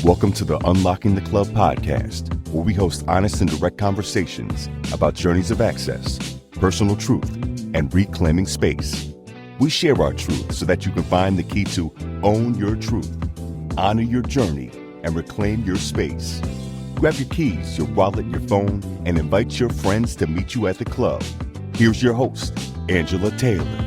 Welcome to the Unlocking the Club podcast, where we host honest and direct conversations about journeys of access, personal truth, and reclaiming space. We share our truth so that you can find the key to own your truth, honor your journey, and reclaim your space. Grab your keys, your wallet, your phone, and invite your friends to meet you at the club. Here's your host, Angela Taylor.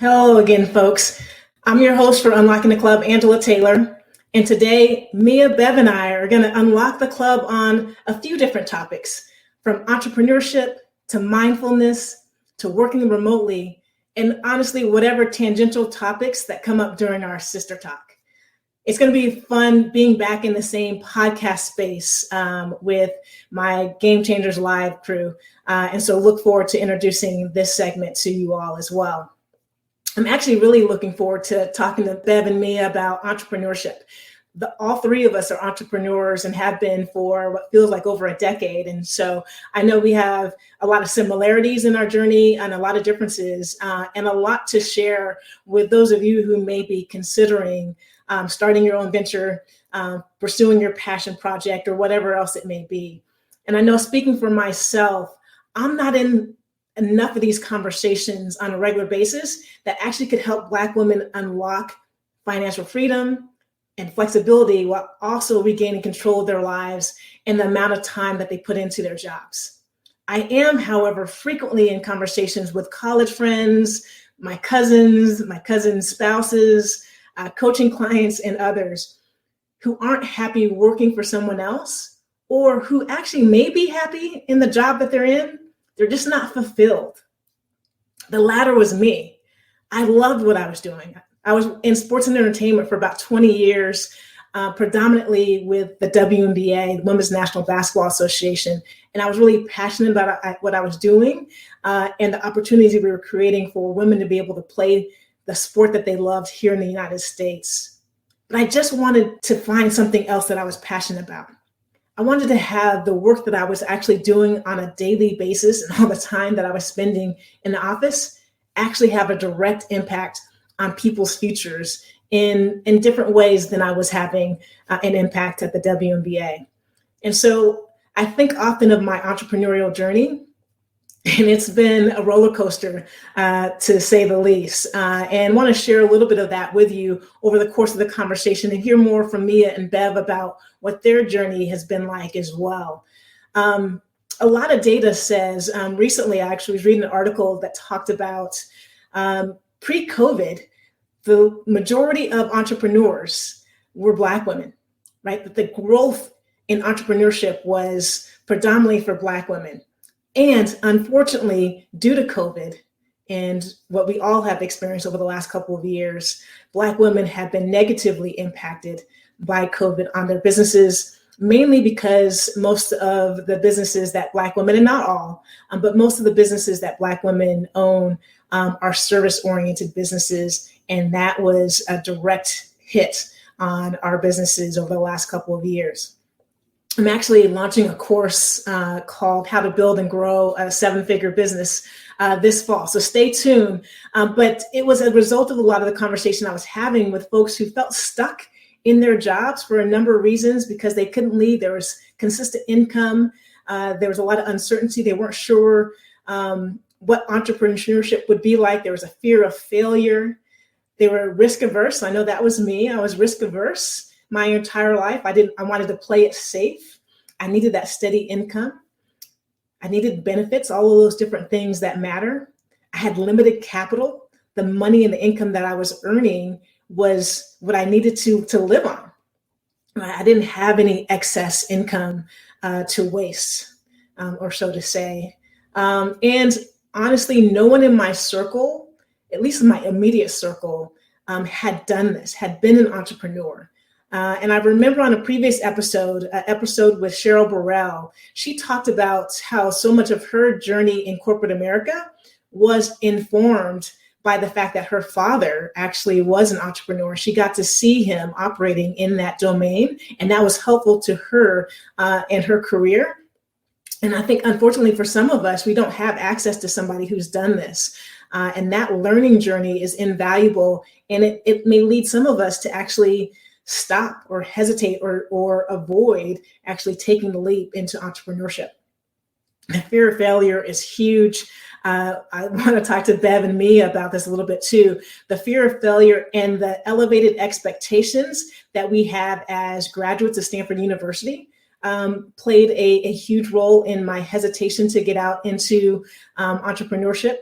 Hello again, folks. I'm your host for Unlocking the Club, Angela Taylor. And today, Mia, Bev, and I are going to unlock the club on a few different topics, from entrepreneurship to mindfulness to working remotely, and honestly, whatever tangential topics that come up during our sister talk. It's going to be fun being back in the same podcast space with my Game Changers Live crew. And so look forward to introducing this segment to you all as well. I'm actually really looking forward to talking to Bev and Mia about entrepreneurship. All three of us are entrepreneurs and have been for what feels like over a decade. And so I know we have a lot of similarities in our journey and a lot of differences and a lot to share with those of you who may be considering starting your own venture, pursuing your passion project, or whatever else it may be. And I know, speaking for myself, I'm not in enough of these conversations on a regular basis that actually could help Black women unlock financial freedom and flexibility while also regaining control of their lives and the amount of time that they put into their jobs. I am, however, frequently in conversations with college friends, my cousins spouses, coaching clients, and others who aren't happy working for someone else, or who actually may be happy in the job that they're in. They're just not fulfilled. The latter was me. I loved what I was doing. I was in sports and entertainment for about 20 years, predominantly with the WNBA, the Women's National Basketball Association. And I was really passionate about what I was doing and the opportunities we were creating for women to be able to play the sport that they loved here in the United States. But I just wanted to find something else that I was passionate about. I wanted to have the work that I was actually doing on a daily basis and all the time that I was spending in the office actually have a direct impact on people's futures in different ways than I was having an impact at the WNBA. And so I think often of my entrepreneurial journey, and it's been a roller coaster, to say the least, and want to share a little bit of that with you over the course of the conversation and hear more from Mia and Bev about what their journey has been like as well. A lot of data says, recently I actually was reading an article that talked about pre-COVID, the majority of entrepreneurs were Black women, right? But the growth in entrepreneurship was predominantly for Black women. And unfortunately, due to COVID and what we all have experienced over the last couple of years, Black women have been negatively impacted by COVID on their businesses, mainly because most of the businesses that Black women, and not all, but most of the businesses that Black women own are service-oriented businesses. And that was a direct hit on our businesses over the last couple of years. I'm actually launching a course called How to Build and Grow a Seven-Figure Business this fall. So stay tuned. But it was a result of a lot of the conversation I was having with folks who felt stuck in their jobs for a number of reasons because they couldn't leave. There was consistent income. There was a lot of uncertainty. They weren't sure what entrepreneurship would be like. There was a fear of failure. They were risk averse. I know that was me. I was risk averse my entire life. I wanted to play it safe. I needed that steady income. I needed benefits, all of those different things that matter. I had limited capital. The money and the income that I was earning was what I needed to live on. I didn't have any excess income to waste, or so to say. And honestly, no one in my circle, at least in my immediate circle, had done this, had been an entrepreneur. And I remember on a previous episode with Cheryl Burrell, she talked about how so much of her journey in corporate America was informed by the fact that her father actually was an entrepreneur. She got to see him operating in that domain, and that was helpful to her and her career. And I think, unfortunately, for some of us, we don't have access to somebody who's done this. And that learning journey is invaluable. And it may lead some of us to actually stop or hesitate or avoid actually taking the leap into entrepreneurship. The fear of failure is huge. I want to talk to Bev and me about this a little bit too. The fear of failure and the elevated expectations that we have as graduates of Stanford University played a huge role in my hesitation to get out into entrepreneurship.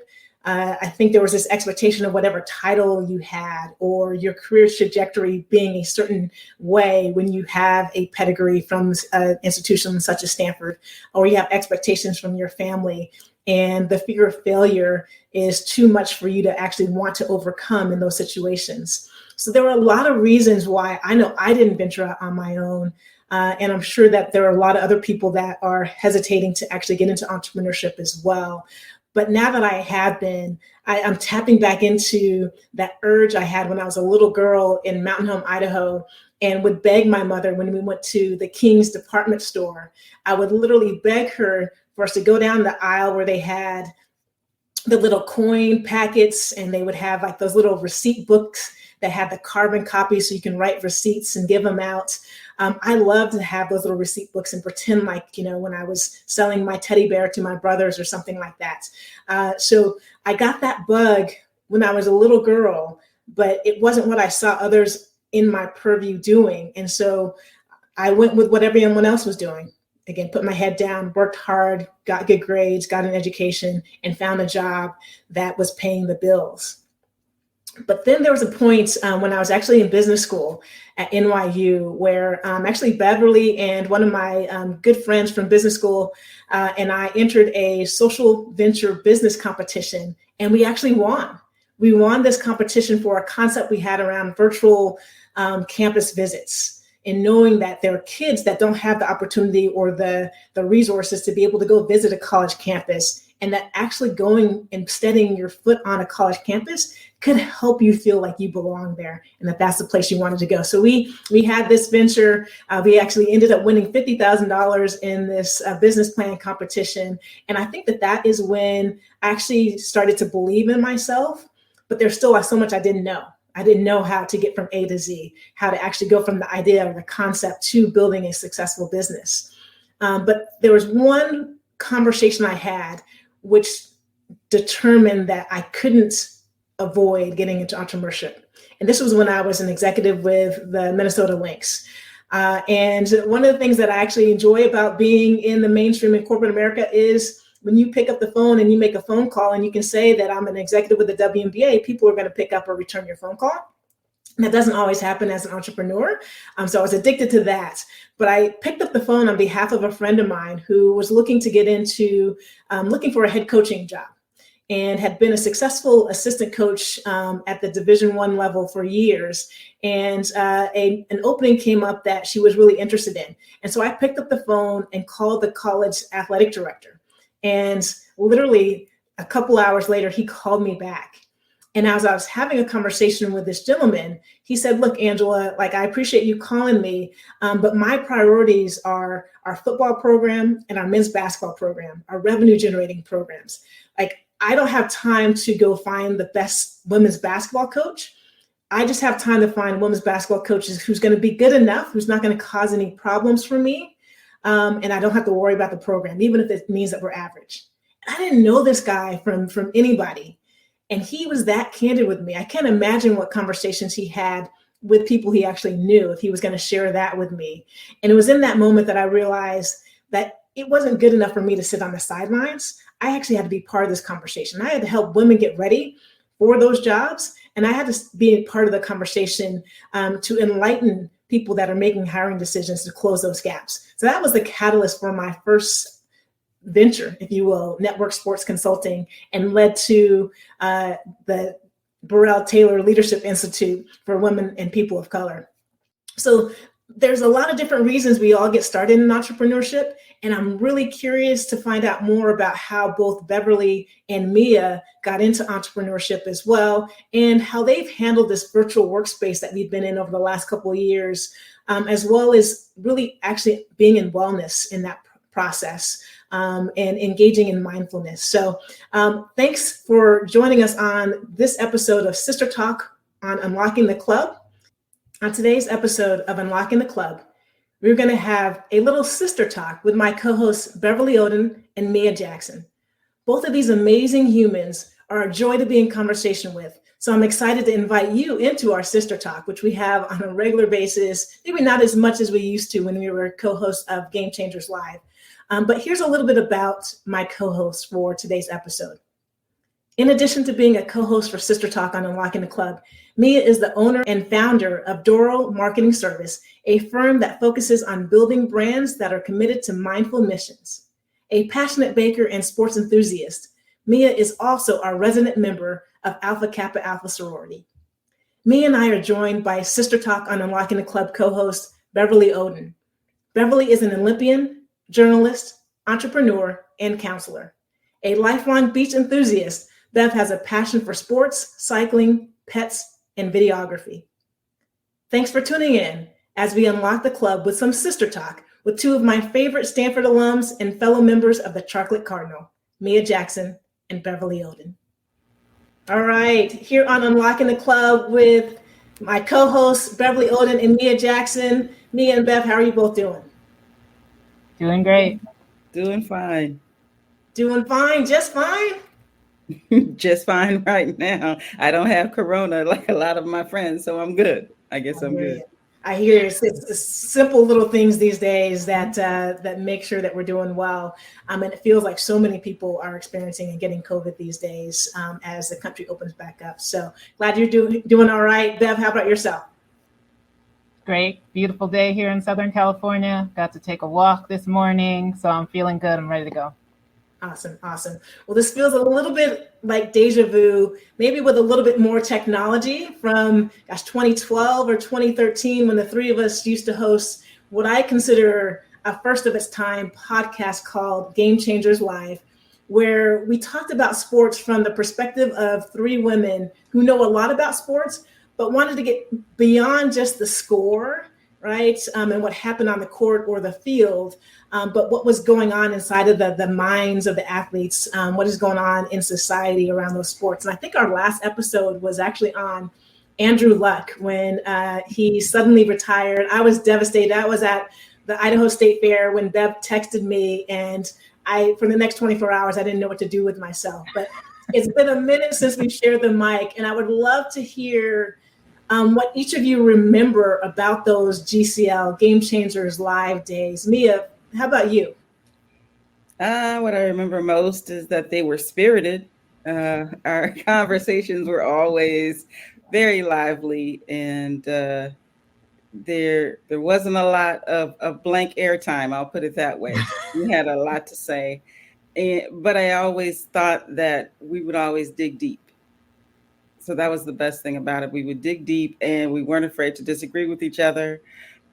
I think there was this expectation of whatever title you had or your career trajectory being a certain way when you have a pedigree from an institution such as Stanford, or you have expectations from your family. And the fear of failure is too much for you to actually want to overcome in those situations. So there were a lot of reasons why I know I didn't venture out on my own. And I'm sure that there are a lot of other people that are hesitating to actually get into entrepreneurship as well. But now that I have been, I'm tapping back into that urge I had when I was a little girl in Mountain Home, Idaho, and would beg my mother when we went to the King's department store. I would literally beg her for us to go down the aisle where they had the little coin packets, and they would have like those little receipt books that had the carbon copies so you can write receipts and give them out. I love to have those little receipt books and pretend like, when I was selling my teddy bear to my brothers or something like that. So I got that bug when I was a little girl, but it wasn't what I saw others in my purview doing. And so I went with what everyone else was doing. Again, put my head down, worked hard, got good grades, got an education, and found a job that was paying the bills. But then there was a point when I was actually in business school at NYU where actually Beverly and one of my good friends from business school and I entered a social venture business competition, and we actually won. We won this competition for a concept we had around virtual campus visits, and knowing that there are kids that don't have the opportunity or the resources to be able to go visit a college campus, and that actually going and steadying your foot on a college campus could help you feel like you belong there and that that's the place you wanted to go. So we had this venture. We actually ended up winning $50,000 in this business plan competition. And I think that is when I actually started to believe in myself, but there's still so much I didn't know. I didn't know how to get from A to Z, how to actually go from the idea or the concept to building a successful business. But there was one conversation I had which determined that I couldn't avoid getting into entrepreneurship. And this was when I was an executive with the Minnesota Lynx. And one of the things that I actually enjoy about being in the mainstream in corporate America is when you pick up the phone and you make a phone call and you can say that I'm an executive with the WNBA, people are going to pick up or return your phone call. That doesn't always happen as an entrepreneur. So I was addicted to that. But I picked up the phone on behalf of a friend of mine who was looking to get into looking for a head coaching job and had been a successful assistant coach at the Division I level for years. And an opening came up that she was really interested in. And so I picked up the phone and called the college athletic director. And literally a couple hours later, he called me back. And as I was having a conversation with this gentleman, he said, look, Angela, I appreciate you calling me, but my priorities are our football program and our men's basketball program, our revenue generating programs. I don't have time to go find the best women's basketball coach. I just have time to find women's basketball coaches who's going to be good enough, who's not going to cause any problems for me. And I don't have to worry about the program, even if it means that we're average. I didn't know this guy from anybody. And he was that candid with me. I can't imagine what conversations he had with people he actually knew if he was going to share that with me. And it was in that moment that I realized that it wasn't good enough for me to sit on the sidelines. I actually had to be part of this conversation. I had to help women get ready for those jobs. And I had to be part of the conversation to enlighten people that are making hiring decisions to close those gaps. So that was the catalyst for my first venture, if you will, network sports consulting, and led to the Burrell Taylor Leadership Institute for Women and People of Color. So there's a lot of different reasons we all get started in entrepreneurship. And I'm really curious to find out more about how both Beverly and Mia got into entrepreneurship as well, and how they've handled this virtual workspace that we've been in over the last couple of years, as well as really actually being in wellness in that process. and engaging in mindfulness. So thanks for joining us on this episode of Sister Talk on Unlocking the Club. On today's episode of Unlocking the Club, we're going to have a little sister talk with my co-hosts Beverly Oden and Mia Jackson. Both of these amazing humans are a joy to be in conversation with. So I'm excited to invite you into our sister talk, which we have on a regular basis, maybe not as much as we used to when we were co-hosts of Game Changers Live. But here's a little bit about my co-hosts for today's episode. In addition to being a co-host for Sister Talk on Unlocking the Club, Mia is the owner and founder of Doral Marketing Service, a firm that focuses on building brands that are committed to mindful missions. A passionate baker and sports enthusiast, Mia is also our resident member of Alpha Kappa Alpha Sorority. Mia and I are joined by Sister Talk on Unlocking the Club co-host Beverly Oden. Beverly is an Olympian, journalist, entrepreneur, and counselor. A lifelong beach enthusiast, Bev has a passion for sports, cycling, pets, and videography. Thanks for tuning in as we unlock the club with some sister talk with two of my favorite Stanford alums and fellow members of the Chocolate Cardinal, Mia Jackson and Beverly Oden. All right, here on Unlocking the Club with my co-hosts, Beverly Oden and Mia Jackson. Mia and Bev, how are you both doing? Doing great. Doing fine. Doing fine, just fine? Just fine right now. I don't have corona like a lot of my friends, so I'm good. I guess I'm good. I hear it's the simple little things these days that make sure that we're doing well. And it feels like so many people are experiencing and getting COVID these days as the country opens back up. So glad you're doing all right. Bev, how about yourself? Great. Beautiful day here in Southern California. Got to take a walk this morning, so I'm feeling good. I'm ready to go. Awesome. Well, this feels a little bit like deja vu, maybe with a little bit more technology from 2012 or 2013 when the three of us used to host what I consider a first of its time podcast called Game Changers Live, where we talked about sports from the perspective of three women who know a lot about sports, but wanted to get beyond just the score, right? And what happened on the court or the field, but what was going on inside of the minds of the athletes, what is going on in society around those sports. And I think our last episode was actually on Andrew Luck when he suddenly retired. I was devastated. I was at the Idaho State Fair when Bev texted me, and for the next 24 hours, I didn't know what to do with myself. But it's been a minute since we've shared the mic, and I would love to hear what each of you remember about those GCL Game Changers Live days. Mia, how about you? What I remember most is that they were spirited. Our conversations were always very lively, and there wasn't a lot of blank airtime. I'll put it that way. We had a lot to say, but I always thought that we would always dig deep. So that was the best thing about it. We would dig deep, and we weren't afraid to disagree with each other.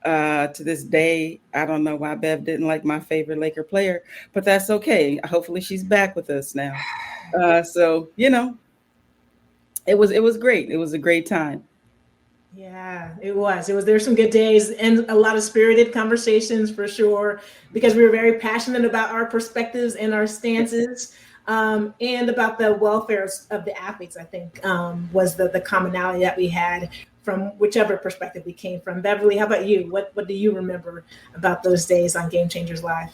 To this day, I don't know why Bev didn't like my favorite Laker player, but that's okay. Hopefully she's back with us now. So, it was great. It was a great time. Yeah, it was. There's some good days and a lot of spirited conversations for sure, because we were very passionate about our perspectives and our stances. And about the welfare of the athletes, I think, was the commonality that we had from whichever perspective we came from. Beverly, how about you? What do you remember about those days on Game Changers Live?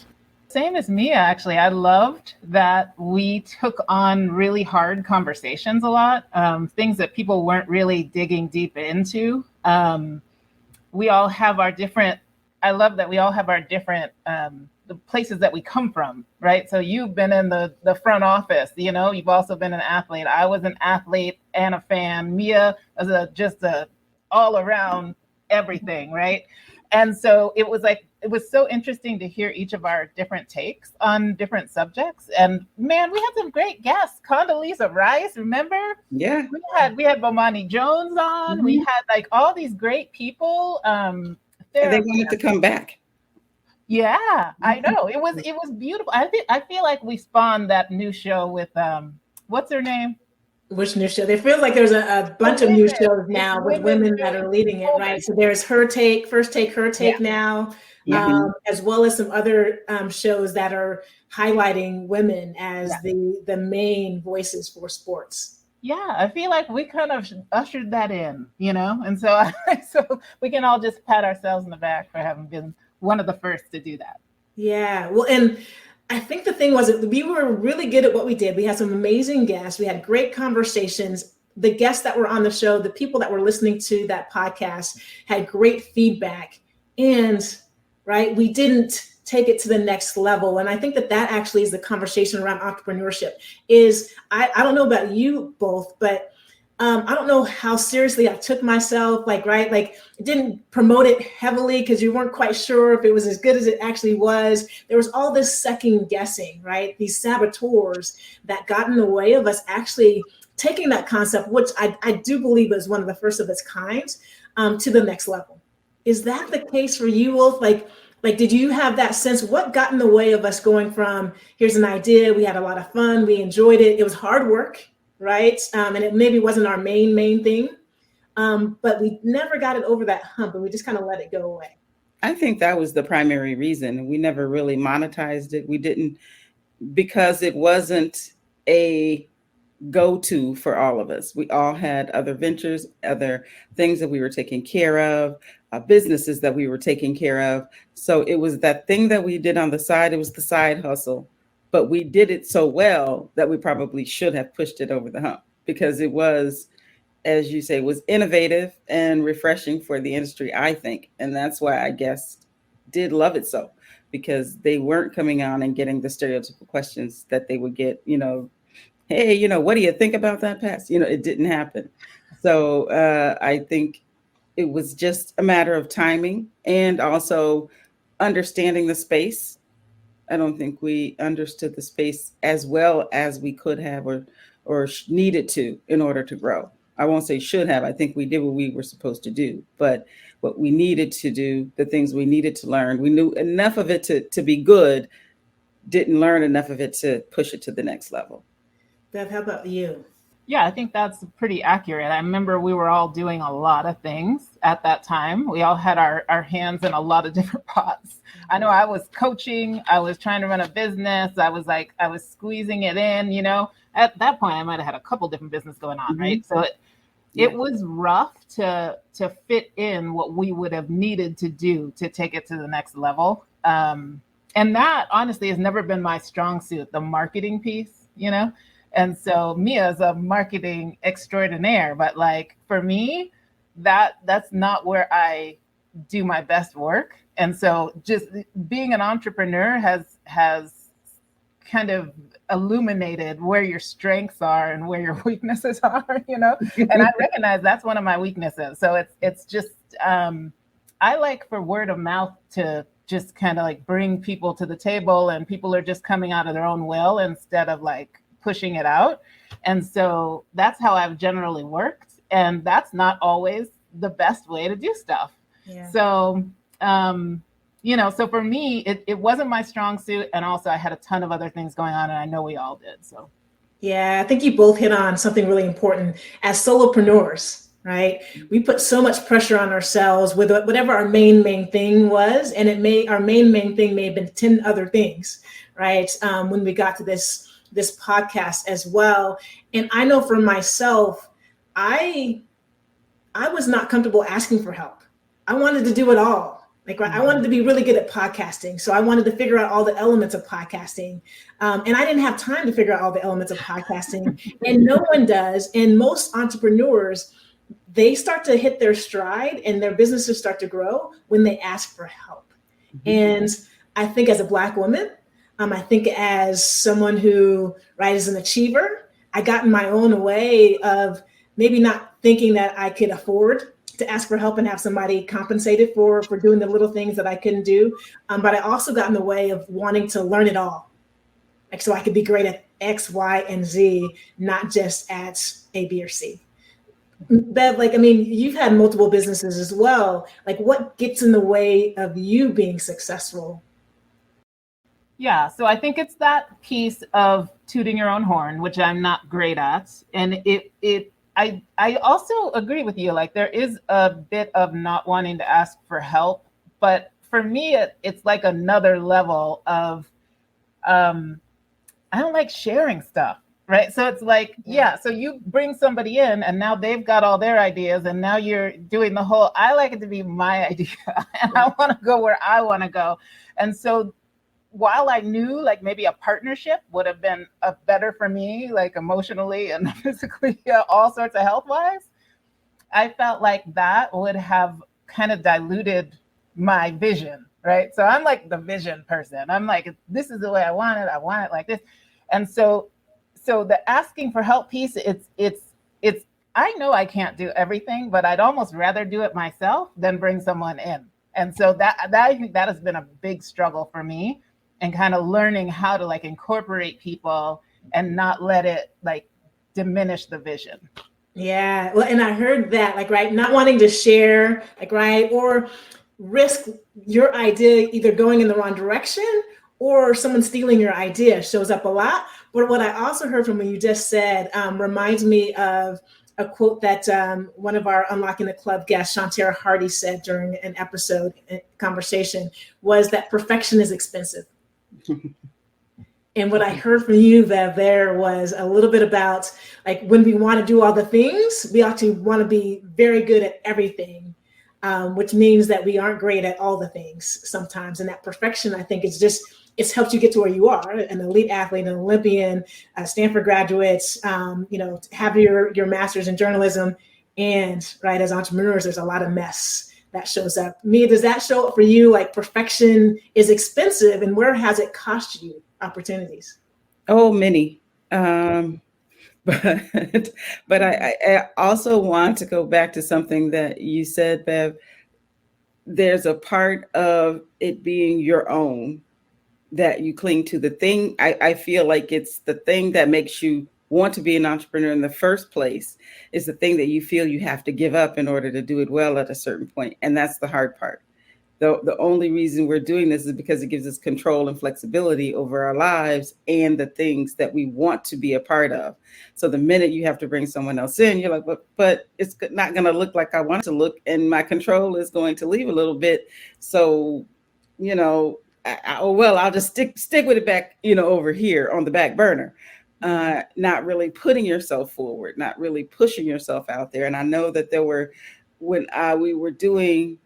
Same as Mia, actually. I loved that we took on really hard conversations a lot, things that people weren't really digging deep into. We all have our different, I love that we all have our different the places that we come from, right? So you've been in the front office, you've also been an athlete. I was an athlete and a fan. Mia was just a all around everything, right? And so it was so interesting to hear each of our different takes on different subjects. And man, we had some great guests. Condoleezza Rice, remember? Yeah. We had Bomani Jones on. Mm-hmm. We had all these great people. And they wanted to come back. Yeah, I know. It was beautiful. I feel like we spawned that new show with what's her name? Which new show? There feels like there's a bunch of new shows now with women that are leading it, right? So there's First Take, Her Take now, as well as some other shows that are highlighting women as the main voices for sports. Yeah, I feel like we kind of ushered that in, and so so we can all just pat ourselves on the back for having been one of the first to do that. Yeah, well, and I think the thing was that we were really good at what we did. We had some amazing guests. We had great conversations. The guests that were on the show, the people that were listening to that podcast had great feedback. And we didn't take it to the next level. And I think that actually is the conversation around entrepreneurship is, I don't know about you both, but I don't know how seriously I took myself, didn't promote it heavily because you weren't quite sure if it was as good as it actually was. There was all this second guessing, right? These saboteurs that got in the way of us actually taking that concept, which I do believe is one of the first of its kind, to the next level. Is that the case for you, Wolf? Did you have that sense? What got in the way of us going from, here's an idea, we had a lot of fun, we enjoyed it, it was hard work, right? And it maybe wasn't our main thing, but we never got it over that hump and we just kind of let it go away. I think that was the primary reason. We never really monetized it. We didn't, because it wasn't a go-to for all of us. We all had other ventures, other things that we were taking care of, businesses that we were taking care of. So it was that thing that we did on the side. It was the side hustle. But we did it so well that we probably should have pushed it over the hump because it was, as you say, was innovative and refreshing for the industry, I think. And that's why I guess did love it so, because they weren't coming on and getting the stereotypical questions that they would get, hey, what do you think about that pass? It didn't happen. So I think it was just a matter of timing and also understanding the space. I don't think we understood the space as well as we could have or needed to in order to grow. I won't say should have. I think we did what we were supposed to do, but what we needed to do, the things we needed to learn, we knew enough of it to be good, didn't learn enough of it to push it to the next level. Bev, how about you? Yeah, I think that's pretty accurate. I remember we were all doing a lot of things at that time. We all had our hands in a lot of different pots. I know I was coaching. I was trying to run a business. I was squeezing it in, At that point, I might have had a couple different businesses going on, right? So it was rough to fit in what we would have needed to do to take it to the next level. And that, honestly, has never been my strong suit, the marketing piece, And so Mia is a marketing extraordinaire, but for me, that's not where I do my best work. And so just being an entrepreneur has kind of illuminated where your strengths are and where your weaknesses are, And I recognize that's one of my weaknesses. So it's just, I like for word of mouth to just kind of bring people to the table and people are just coming out of their own will instead of pushing it out. And so that's how I've generally worked. And that's not always the best way to do stuff. Yeah. So, so for me, it wasn't my strong suit. And also I had a ton of other things going on and I know we all did. So. Yeah, I think you both hit on something really important. As solopreneurs, right? We put so much pressure on ourselves with whatever our main thing was. And our main thing may have been 10 other things, right? When we got to this podcast as well. And I know for myself, I was not comfortable asking for help. I wanted to do it all. I wanted to be really good at podcasting. So I wanted to figure out all the elements of podcasting. And I didn't have time to figure out all the elements of podcasting. And no one does. And most entrepreneurs, they start to hit their stride and their businesses start to grow when they ask for help. And I think as a Black woman, I think as someone who, is an achiever, I got in my own way of maybe not thinking that I could afford to ask for help and have somebody compensated for doing the little things that I couldn't do. But I also got in the way of wanting to learn it all. So I could be great at X, Y, and Z, not just at A, B, or C. Bev, you've had multiple businesses as well. What gets in the way of you being successful? Yeah, so I think it's that piece of tooting your own horn, which I'm not great at. And I also agree with you. Like there is a bit of not wanting to ask for help, but for me, it's like another level of I don't like sharing stuff. Right. So it's like, yeah, so you bring somebody in and now they've got all their ideas and now you're doing the whole, I like it to be my idea and I want to go where I want to go. And so while I knew like maybe a partnership would have been better for me, like emotionally and physically, all sorts of health wise, I felt like that would have kind of diluted my vision. Right. So I'm like the vision person. I'm like, this is the way I want it. I want it like this. And so the asking for help piece, it's I know I can't do everything, but I'd almost rather do it myself than bring someone in. And so that I think that has been a big struggle for me, and kind of learning how to like incorporate people and not let it like diminish the vision. Yeah. Well, and I heard that, like, right, not wanting to share, like, right, or risk your idea either going in the wrong direction or someone stealing your idea shows up a lot. But what I also heard from what you just said reminds me of a quote that one of our Unlocking the Club guests, Shantara Hardy, said during an episode conversation, was that perfection is expensive. And what I heard from you, Bev, there was a little bit about like when we want to do all the things, we actually want to be very good at everything, which means that we aren't great at all the things sometimes. And that perfection, I think, it's helped you get to where you are, an elite athlete, an Olympian, Stanford graduates, have your master's in journalism. And right, as entrepreneurs, there's a lot of mess that shows up. Mia, does that show up for you? Like perfection is expensive, and where has it cost you opportunities? Oh, many. But I also want to go back to something that you said, Bev. There's a part of it being your own that you cling to. The thing, I feel like it's the thing that makes you want to be an entrepreneur in the first place is the thing that you feel you have to give up in order to do it well at a certain point. And that's the hard part. The only reason we're doing this is because it gives us control and flexibility over our lives and the things that we want to be a part of. So the minute you have to bring someone else in, you're like, but it's not going to look like I want it to look, and my control is going to leave a little bit. So, I'll just stick with it back, over here on the back burner. Not really putting yourself forward, not really pushing yourself out there. And I know that when we were doing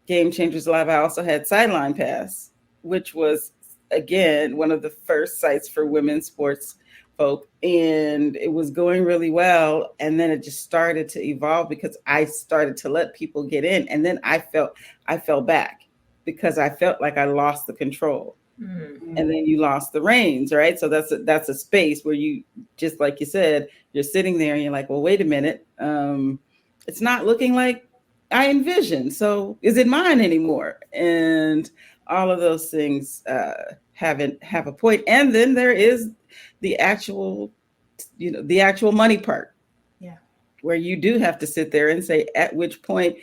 Game Changers Live, I also had Sideline Pass, which was, again, one of the first sites for women's sports folk. And it was going really well. And then it just started to evolve because I started to let people get in. And then I fell back because I felt like I lost the control. Mm-hmm. And then you lost the reins, right? So that's a space where you, just like you said, you're sitting there and you're like, well, wait a minute. It's not looking like I envisioned. So is it mine anymore? And all of those things have a point. And then there is the actual money part. Yeah. Where you do have to sit there and say, at which point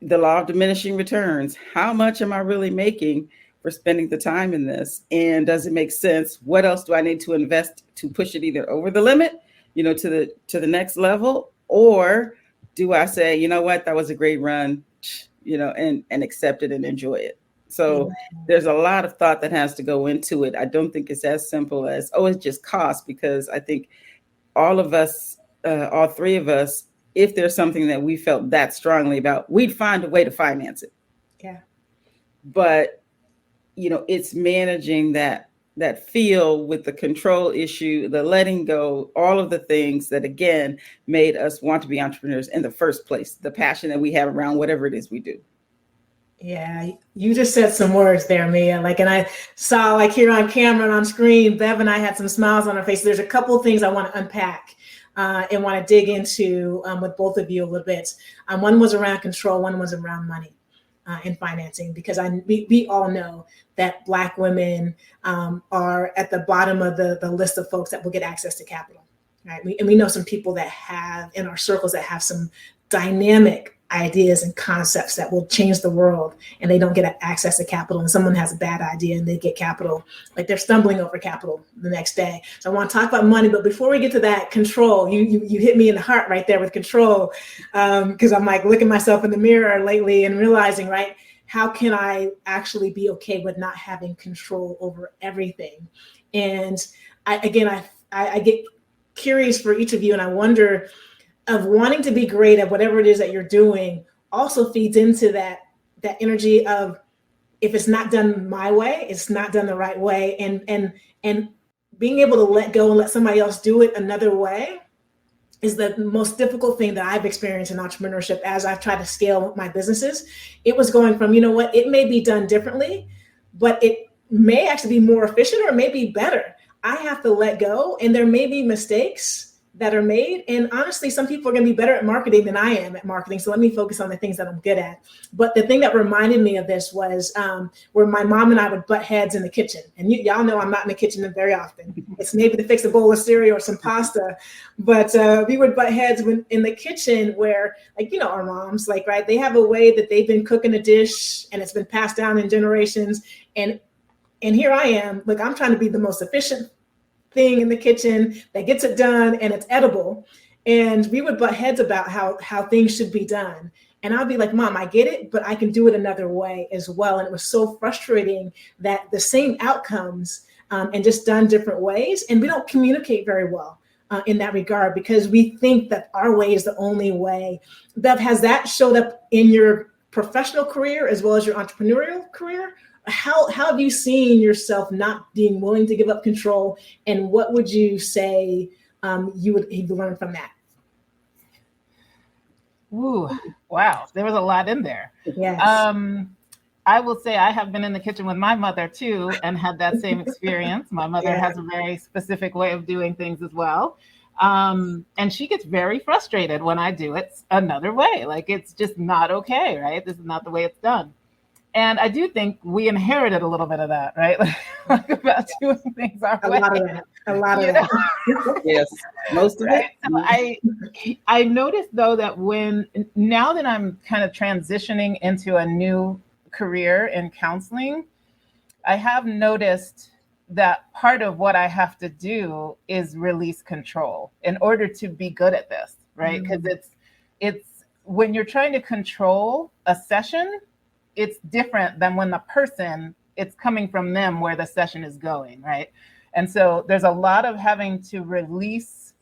the law of diminishing returns, how much am I really making for spending the time in this? And does it make sense? What else do I need to invest to push it either over the limit, to the next level? Or do I say, you know what, that was a great run, and accept it and enjoy it? So there's a lot of thought that has to go into it. I don't think it's as simple as, it's just cost, because I think all of us, all three of us, if there's something that we felt that strongly about, we'd find a way to finance it. Yeah. But, it's managing that feel with the control issue, the letting go, all of the things that, again, made us want to be entrepreneurs in the first place, the passion that we have around whatever it is we do. Yeah, you just said some words there, Mia. And I saw here on camera and on screen, Bev and I had some smiles on our faces. There's a couple of things I want to unpack and want to dig into with both of you a little bit. One was around control, one was around money and financing, because we all know that Black women are at the bottom of the list of folks that will get access to capital, right? And we know some people that have in our circles that have some dynamic ideas and concepts that will change the world, and they don't get access to capital, and someone has a bad idea and they get capital, like they're stumbling over capital the next day. So I want to talk about money, but before we get to that, control, you hit me in the heart right there with control, because I'm like looking myself in the mirror lately and realizing, right, how can I actually be okay with not having control over everything? And I get curious for each of you, and I wonder, of wanting to be great at whatever it is that you're doing also feeds into that energy of, if it's not done my way, it's not done the right way. And being able to let go and let somebody else do it another way is the most difficult thing that I've experienced in entrepreneurship as I've tried to scale my businesses. It was going from, you know what, it may be done differently, but it may actually be more efficient, or it may be better. I have to let go, and there may be mistakes that are made. And honestly, some people are going to be better at marketing than I am at marketing. So let me focus on the things that I'm good at. But the thing that reminded me of this was where my mom and I would butt heads in the kitchen. And y'all know I'm not in the kitchen very often. It's maybe to fix a bowl of cereal or some pasta. But we would butt heads in the kitchen where, like, you know, our moms, like, right, they have a way that they've been cooking a dish and it's been passed down in generations. And here I am, look, I'm trying to be the most efficient thing in the kitchen that gets it done and it's edible. And we would butt heads about how things should be done. And I'd be like, Mom, I get it, but I can do it another way as well. And it was so frustrating that the same outcomes and just done different ways. And we don't communicate very well in that regard, because we think that our way is the only way. Bev, has that showed up in your professional career as well as your entrepreneurial career? How have you seen yourself not being willing to give up control, and what would you say you've learned from that? Ooh, wow, there was a lot in there. Yes. I will say I have been in the kitchen with my mother too and had that same experience. My mother has a very specific way of doing things as well. And she gets very frustrated when I do it another way. Like, it's just not okay, right? This is not the way it's done. And I do think we inherited a little bit of that, right? Like about doing things our way. A lot of that. Yes, most of it. So I noticed, though, that now that I'm kind of transitioning into a new career in counseling, I have noticed that part of what I have to do is release control in order to be good at this, right? Because it's when you're trying to control a session, it's different than when the person, it's coming from them where the session is going, right? And so there's a lot of having to release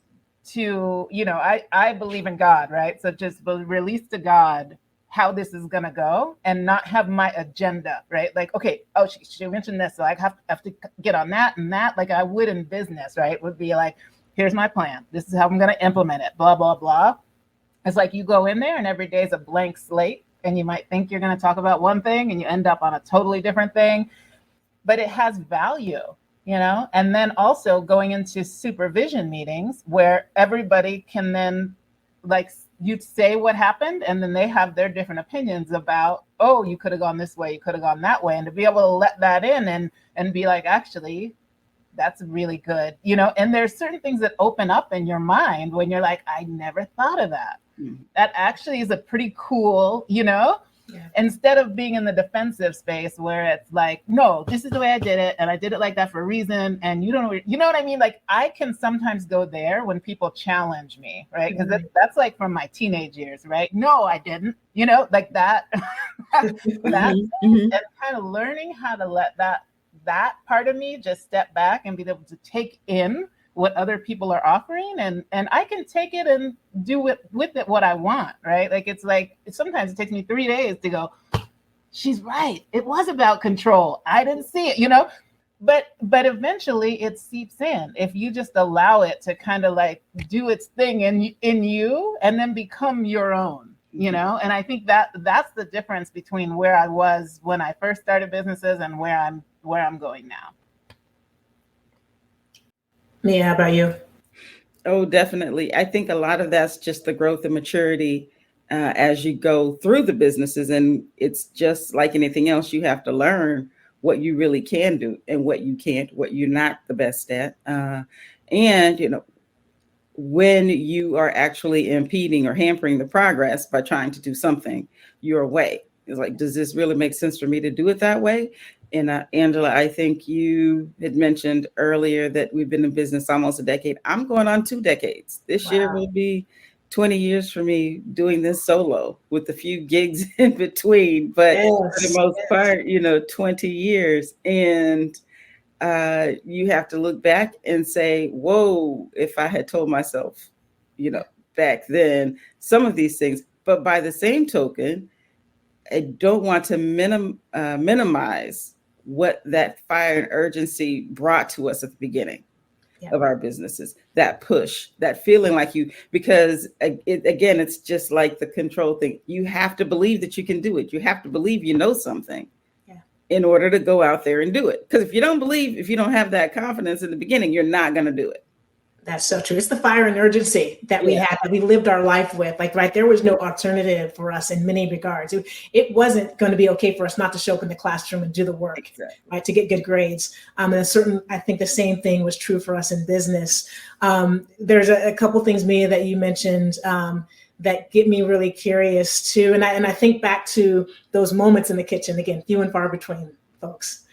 to, you know, I believe in God, right? So just release to God how this is going to go and not have my agenda, right? Like, okay, oh, she mentioned this, so I have to get on that and that, like I would in business, right? Would be like, here's my plan. This is how I'm going to implement it, blah, blah, blah. It's like you go in there and every day is a blank slate. And you might think you're going to talk about one thing and you end up on a totally different thing, but it has value, you know? And then also going into supervision meetings where everybody can then, like, you say what happened and then they have their different opinions about, oh, you could have gone this way, you could have gone that way. And to be able to let that in and be like, actually, that's really good, you know? And there's certain things that open up in your mind when you're like, I never thought of that. That actually is a pretty cool, you know, instead of being in the defensive space where it's like, no, this is the way I did it. And I did it like that for a reason. And you know what I mean? Like, I can sometimes go there when people challenge me, right? Because that's like from my teenage years, right? No, I didn't, you know, like that. And kind of learning how to let that part of me just step back and be able to take in what other people are offering, and I can take it and do with it what I want, right? Like, it's like, sometimes it takes me 3 days to go, she's right, it was about control, I didn't see it, you know, but eventually it seeps in if you just allow it to kind of like do its thing in you and then become your own, you know. And I think that's the difference between where I was when I first started businesses and where I'm going now. Mia, how about you? Oh, definitely. I think a lot of that's just the growth and maturity as you go through the businesses. And it's just like anything else, you have to learn what you really can do and what you can't, what you're not the best at. And, you know, when you are actually impeding or hampering the progress by trying to do something your way. It's like, does this really make sense for me to do it that way? And Angela, I think you had mentioned earlier that we've been in business almost a decade. I'm going on 2 decades. This year will be 20 years for me doing this solo with a few gigs in between, but for the most part, 20 years. And you have to look back and say, whoa, if I had told myself, back then, some of these things. But by the same token, I don't want to minimize what that fire and urgency brought to us at the beginning of our businesses, that push, that feeling like because again, it's just like the control thing. You have to believe that you can do it. You have to believe you know something in order to go out there and do it. Because if you don't have that confidence in the beginning, you're not going to do it. That's so true. It's the fire and urgency that we had, that we lived our life with. Like, right, there was no alternative for us in many regards. It wasn't going to be okay for us not to show up in the classroom and do the work, right, to get good grades. And I think the same thing was true for us in business. There's a couple things, Mia, that you mentioned that get me really curious too. And I think back to those moments in the kitchen, again, few and far between, folks,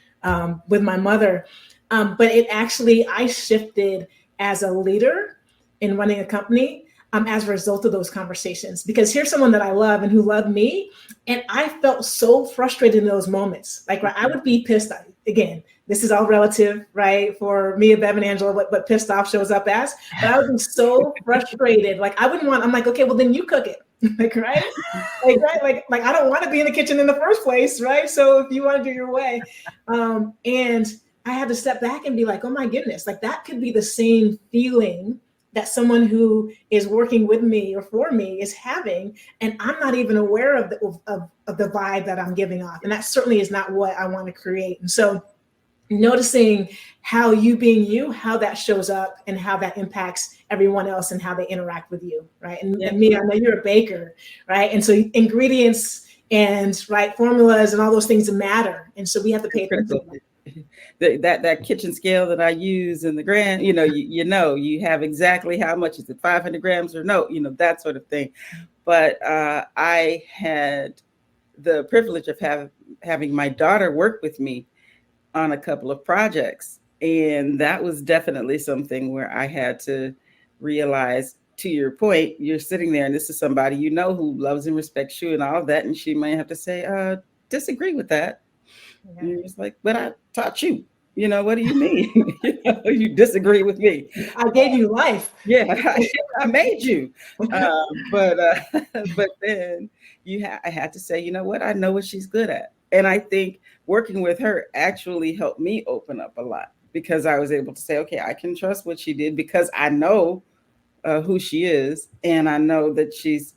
with my mother. But I shifted as a leader in running a company as a result of those conversations, because here's someone that I love and who loved me. And I felt so frustrated in those moments. Like, right, I would be pissed. Again, this is all relative, right? For Mia, Bev, and Angela, what pissed off shows up as. But I would be so frustrated. Like, I'm like, okay, well then you cook it. Like, right? Like I don't want to be in the kitchen in the first place, right? So if you want to do your way. And I had to step back and be like, oh my goodness, like that could be the same feeling that someone who is working with me or for me is having, and I'm not even aware of the vibe that I'm giving off. And that certainly is not what I want to create. And so noticing how you being you, how that shows up and how that impacts everyone else and how they interact with you, right? And me, I know you're a baker, right? And so ingredients and formulas and all those things matter. And so we have to pay attention to that. That kitchen scale that I use in the gram, you have exactly how much is it, 500 grams or no, that sort of thing. But I had the privilege of having my daughter work with me on a couple of projects. And that was definitely something where I had to realize, to your point, you're sitting there and this is somebody who loves and respects you and all of that. And she might have to say, disagree with that. Yeah. And it's like, but I taught you. What do you mean? You disagree with me. I gave you life. Yeah, I made you. But then I had to say, you know what? I know what she's good at. And I think working with her actually helped me open up a lot, because I was able to say, okay, I can trust what she did because I know who she is. And I know that she's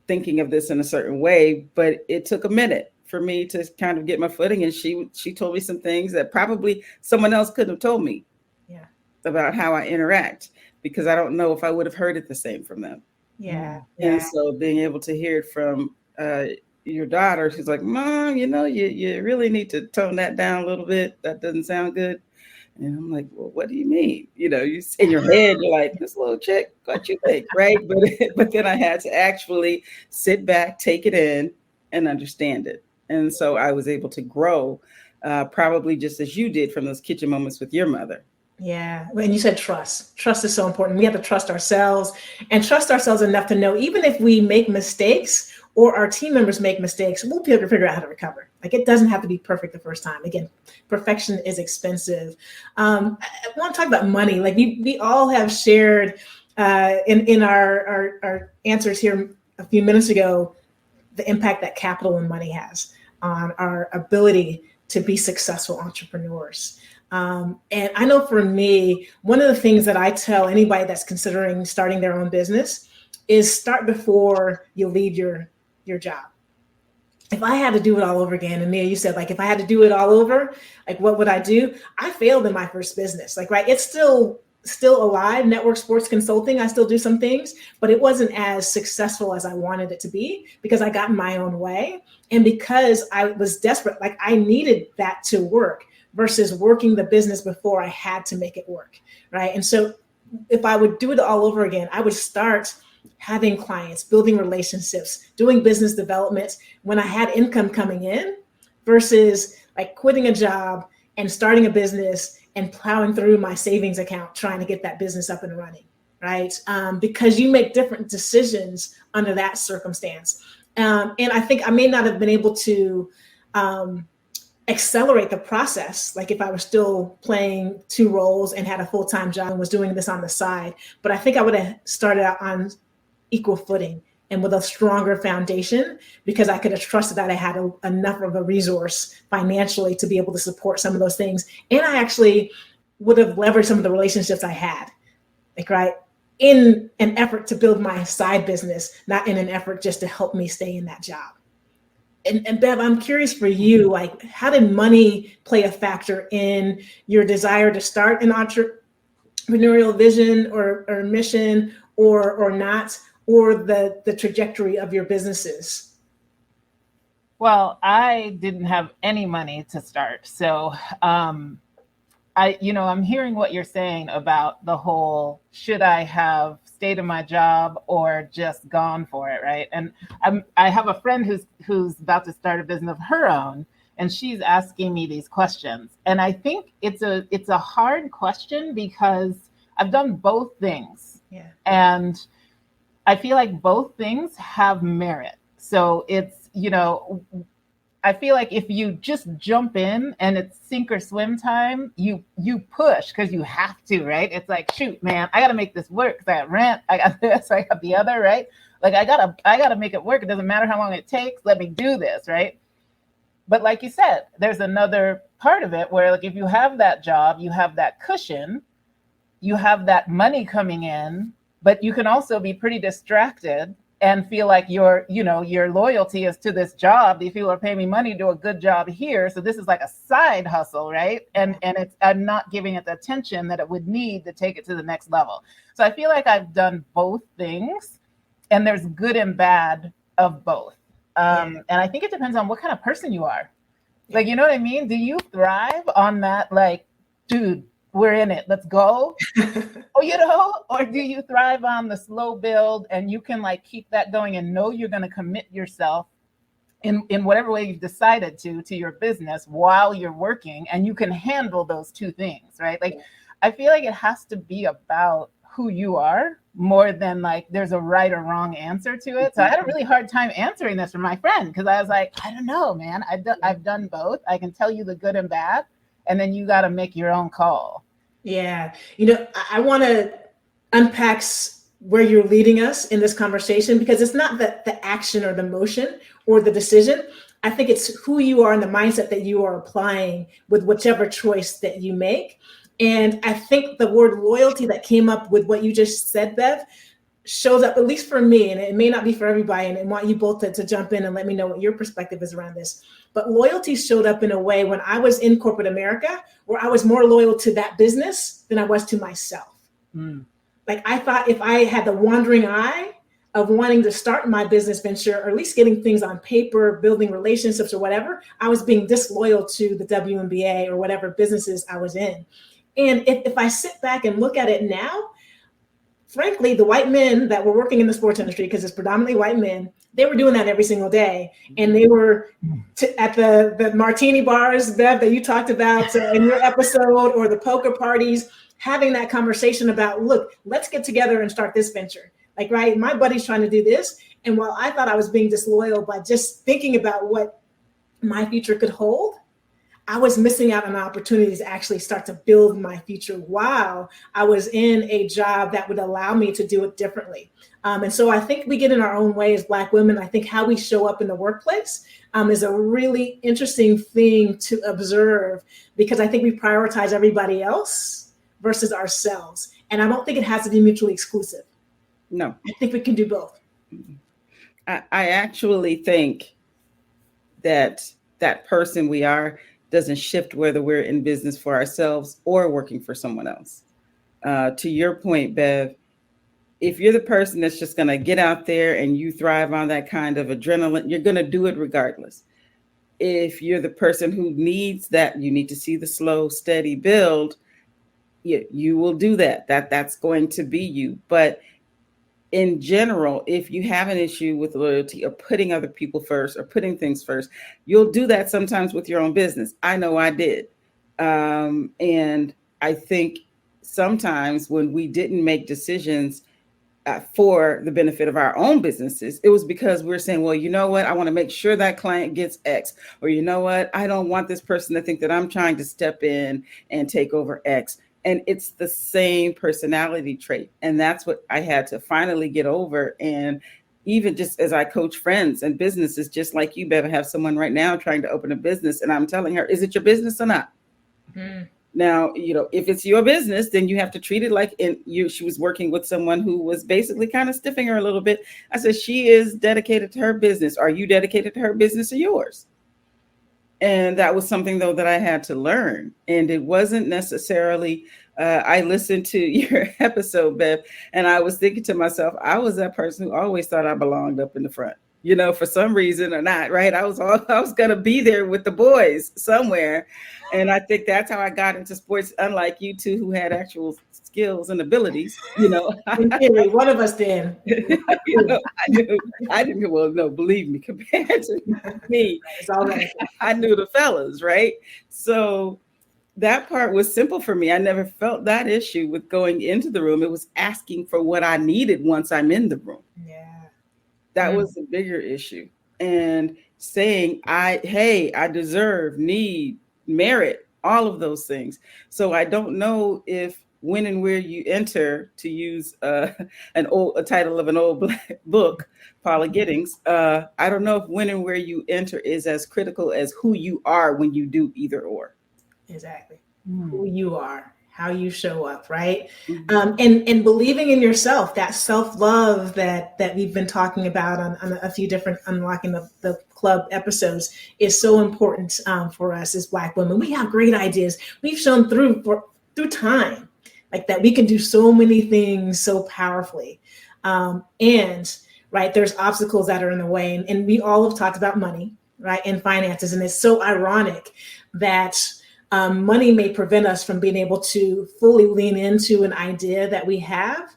thinking of this in a certain way, but it took a minute for me to kind of get my footing. And she told me some things that probably someone else couldn't have told me about how I interact, because I don't know if I would have heard it the same from them. Yeah. And so being able to hear it from your daughter, she's like, Mom, you really need to tone that down a little bit. That doesn't sound good. And I'm like, well, what do you mean? You in your head, you're like, this little chick, what you think, right? But then I had to actually sit back, take it in, and understand it. And so I was able to grow probably just as you did from those kitchen moments with your mother. Yeah. And you said trust. Trust is so important. We have to trust ourselves and trust ourselves enough to know, even if we make mistakes or our team members make mistakes, we'll be able to figure out how to recover. Like, it doesn't have to be perfect the first time. Again, perfection is expensive. I want to talk about money. Like we all have shared in our answers here a few minutes ago, the impact that capital and money has on our ability to be successful entrepreneurs. And I know for me, one of the things that I tell anybody that's considering starting their own business is start before you leave your job. If I had to do it all over again, and Mia, you said, like, if I had to do it all over, like, what would I do? I failed in my first business. Like, right, it's still alive, network sports consulting. I still do some things, but it wasn't as successful as I wanted it to be because I got in my own way. And because I was desperate, like I needed that to work versus working the business before I had to make it work. Right. And so if I would do it all over again, I would start having clients, building relationships, doing business development when I had income coming in versus like quitting a job and starting a business and plowing through my savings account trying to get that business up and running, right? Because you make different decisions under that circumstance. And I think I may not have been able to accelerate the process, like if I was still playing two roles and had a full-time job and was doing this on the side. But I think I would have started out on equal footing and with a stronger foundation because I could have trusted that I had enough of a resource financially to be able to support some of those things. And I actually would have leveraged some of the relationships I had, like, right, in an effort to build my side business, not in an effort just to help me stay in that job. And Bev, I'm curious for you, like, how did money play a factor in your desire to start an entrepreneurial vision or mission or not, or the trajectory of your businesses? Well, I didn't have any money to start. So I'm hearing what you're saying about the whole, should I have stayed in my job or just gone for it, right? And I have a friend who's about to start a business of her own, and she's asking me these questions. And I think it's a hard question because I've done both things. Yeah. And I feel like both things have merit. So it's, I feel like if you just jump in and it's sink or swim time, you push because you have to, right? It's like, shoot, man, I got to make this work because I got rent, I got this, I got the other, right? Like I gotta make it work. It doesn't matter how long it takes. Let me do this, right? But like you said, there's another part of it where, like, if you have that job, you have that cushion, you have that money coming in, but you can also be pretty distracted and feel like your loyalty is to this job. These people are paying me money to do a good job here. So this is like a side hustle, right? And I'm not giving it the attention that it would need to take it to the next level. So I feel like I've done both things, and there's good and bad of both. And I think it depends on what kind of person you are. Like, you know what I mean? Do you thrive on that, like, dude, we're in it, let's go? Or do you thrive on the slow build and you can like keep that going and know you're going to commit yourself in whatever way you've decided to your business while you're working, and you can handle those two things, right? Like, I feel like it has to be about who you are more than like there's a right or wrong answer to it. So I had a really hard time answering this for my friend because I was like, I don't know, man. I've done both. I can tell you the good and bad, and then you got to make your own call. Yeah. I want to unpack where you're leading us in this conversation, because it's not the action or the motion or the decision. I think it's who you are and the mindset that you are applying with whichever choice that you make. And I think the word loyalty that came up with what you just said, Bev, shows up, at least for me, and it may not be for everybody, and I want you both to jump in and let me know what your perspective is around this. But loyalty showed up in a way when I was in corporate America, where I was more loyal to that business than I was to myself. Like, I thought if I had the wandering eye of wanting to start my business venture, or at least getting things on paper, building relationships or whatever, I was being disloyal to the WNBA or whatever businesses I was in. And if I sit back and look at it now, frankly, the white men that were working in the sports industry, because it's predominantly white men, they were doing that every single day. And they were at the martini bars, Bev, that you talked about in your episode, or the poker parties, having that conversation about, look, let's get together and start this venture. Like, right, my buddy's trying to do this. And while I thought I was being disloyal by just thinking about what my future could hold, I was missing out on opportunities to actually start to build my future while I was in a job that would allow me to do it differently. And so I think we get in our own way as Black women. I think how we show up in the workplace is a really interesting thing to observe, because I think we prioritize everybody else versus ourselves. And I don't think it has to be mutually exclusive. No. I think we can do both. I actually think that person we are doesn't shift whether we're in business for ourselves or working for someone else. To your point, Bev, if you're the person that's just going to get out there and you thrive on that kind of adrenaline, you're going to do it regardless. If you're the person who needs that, you need to see the slow, steady build, you will do that. That's going to be you. But in general, if you have an issue with loyalty or putting other people first or putting things first, you'll do that sometimes with your own business. I know I did. And I think sometimes when we didn't make decisions for the benefit of our own businesses, it was because we're saying, well, you know what, I want to make sure that client gets X, or you know what, I don't want this person to think that I'm trying to step in and take over X. And it's the same personality trait. And that's what I had to finally get over. And even just as I coach friends and businesses, just like you, Bev, I have someone right now trying to open a business, and I'm telling her, is it your business or not? Mm. Now, if it's your business, then you have to treat it like she was working with someone who was basically kind of stiffing her a little bit. I said, she is dedicated to her business. Are you dedicated to her business or yours? And that was something, though, that I had to learn. And it wasn't necessarily, I listened to your episode, Bev, and I was thinking to myself, I was that person who always thought I belonged up in the front, for some reason or not, right? I was going to be there with the boys somewhere. And I think that's how I got into sports, unlike you two who had actual skills and abilities, In theory, one of us did. I didn't, well, no, believe me, compared to me, it's all right. I knew the fellas, right? So that part was simple for me. I never felt that issue with going into the room. It was asking for what I needed once I'm in the room. Yeah. That was the bigger issue. And saying, I deserve, need, merit, all of those things. So I don't know if when and where you enter, to use a title of an old black book, Paula Giddings, I don't know if when and where you enter is as critical as who you are when you do either or. Exactly. Who you are, how you show up, right? And believing in yourself, that self-love that we've been talking about on a few different Unlocking the Club episodes is so important for us as Black women. We have great ideas. We've shown through time, like that we can do so many things so powerfully. And right, there's obstacles that are in the way. And we all have talked about money, right, and finances. And it's so ironic that money may prevent us from being able to fully lean into an idea that we have,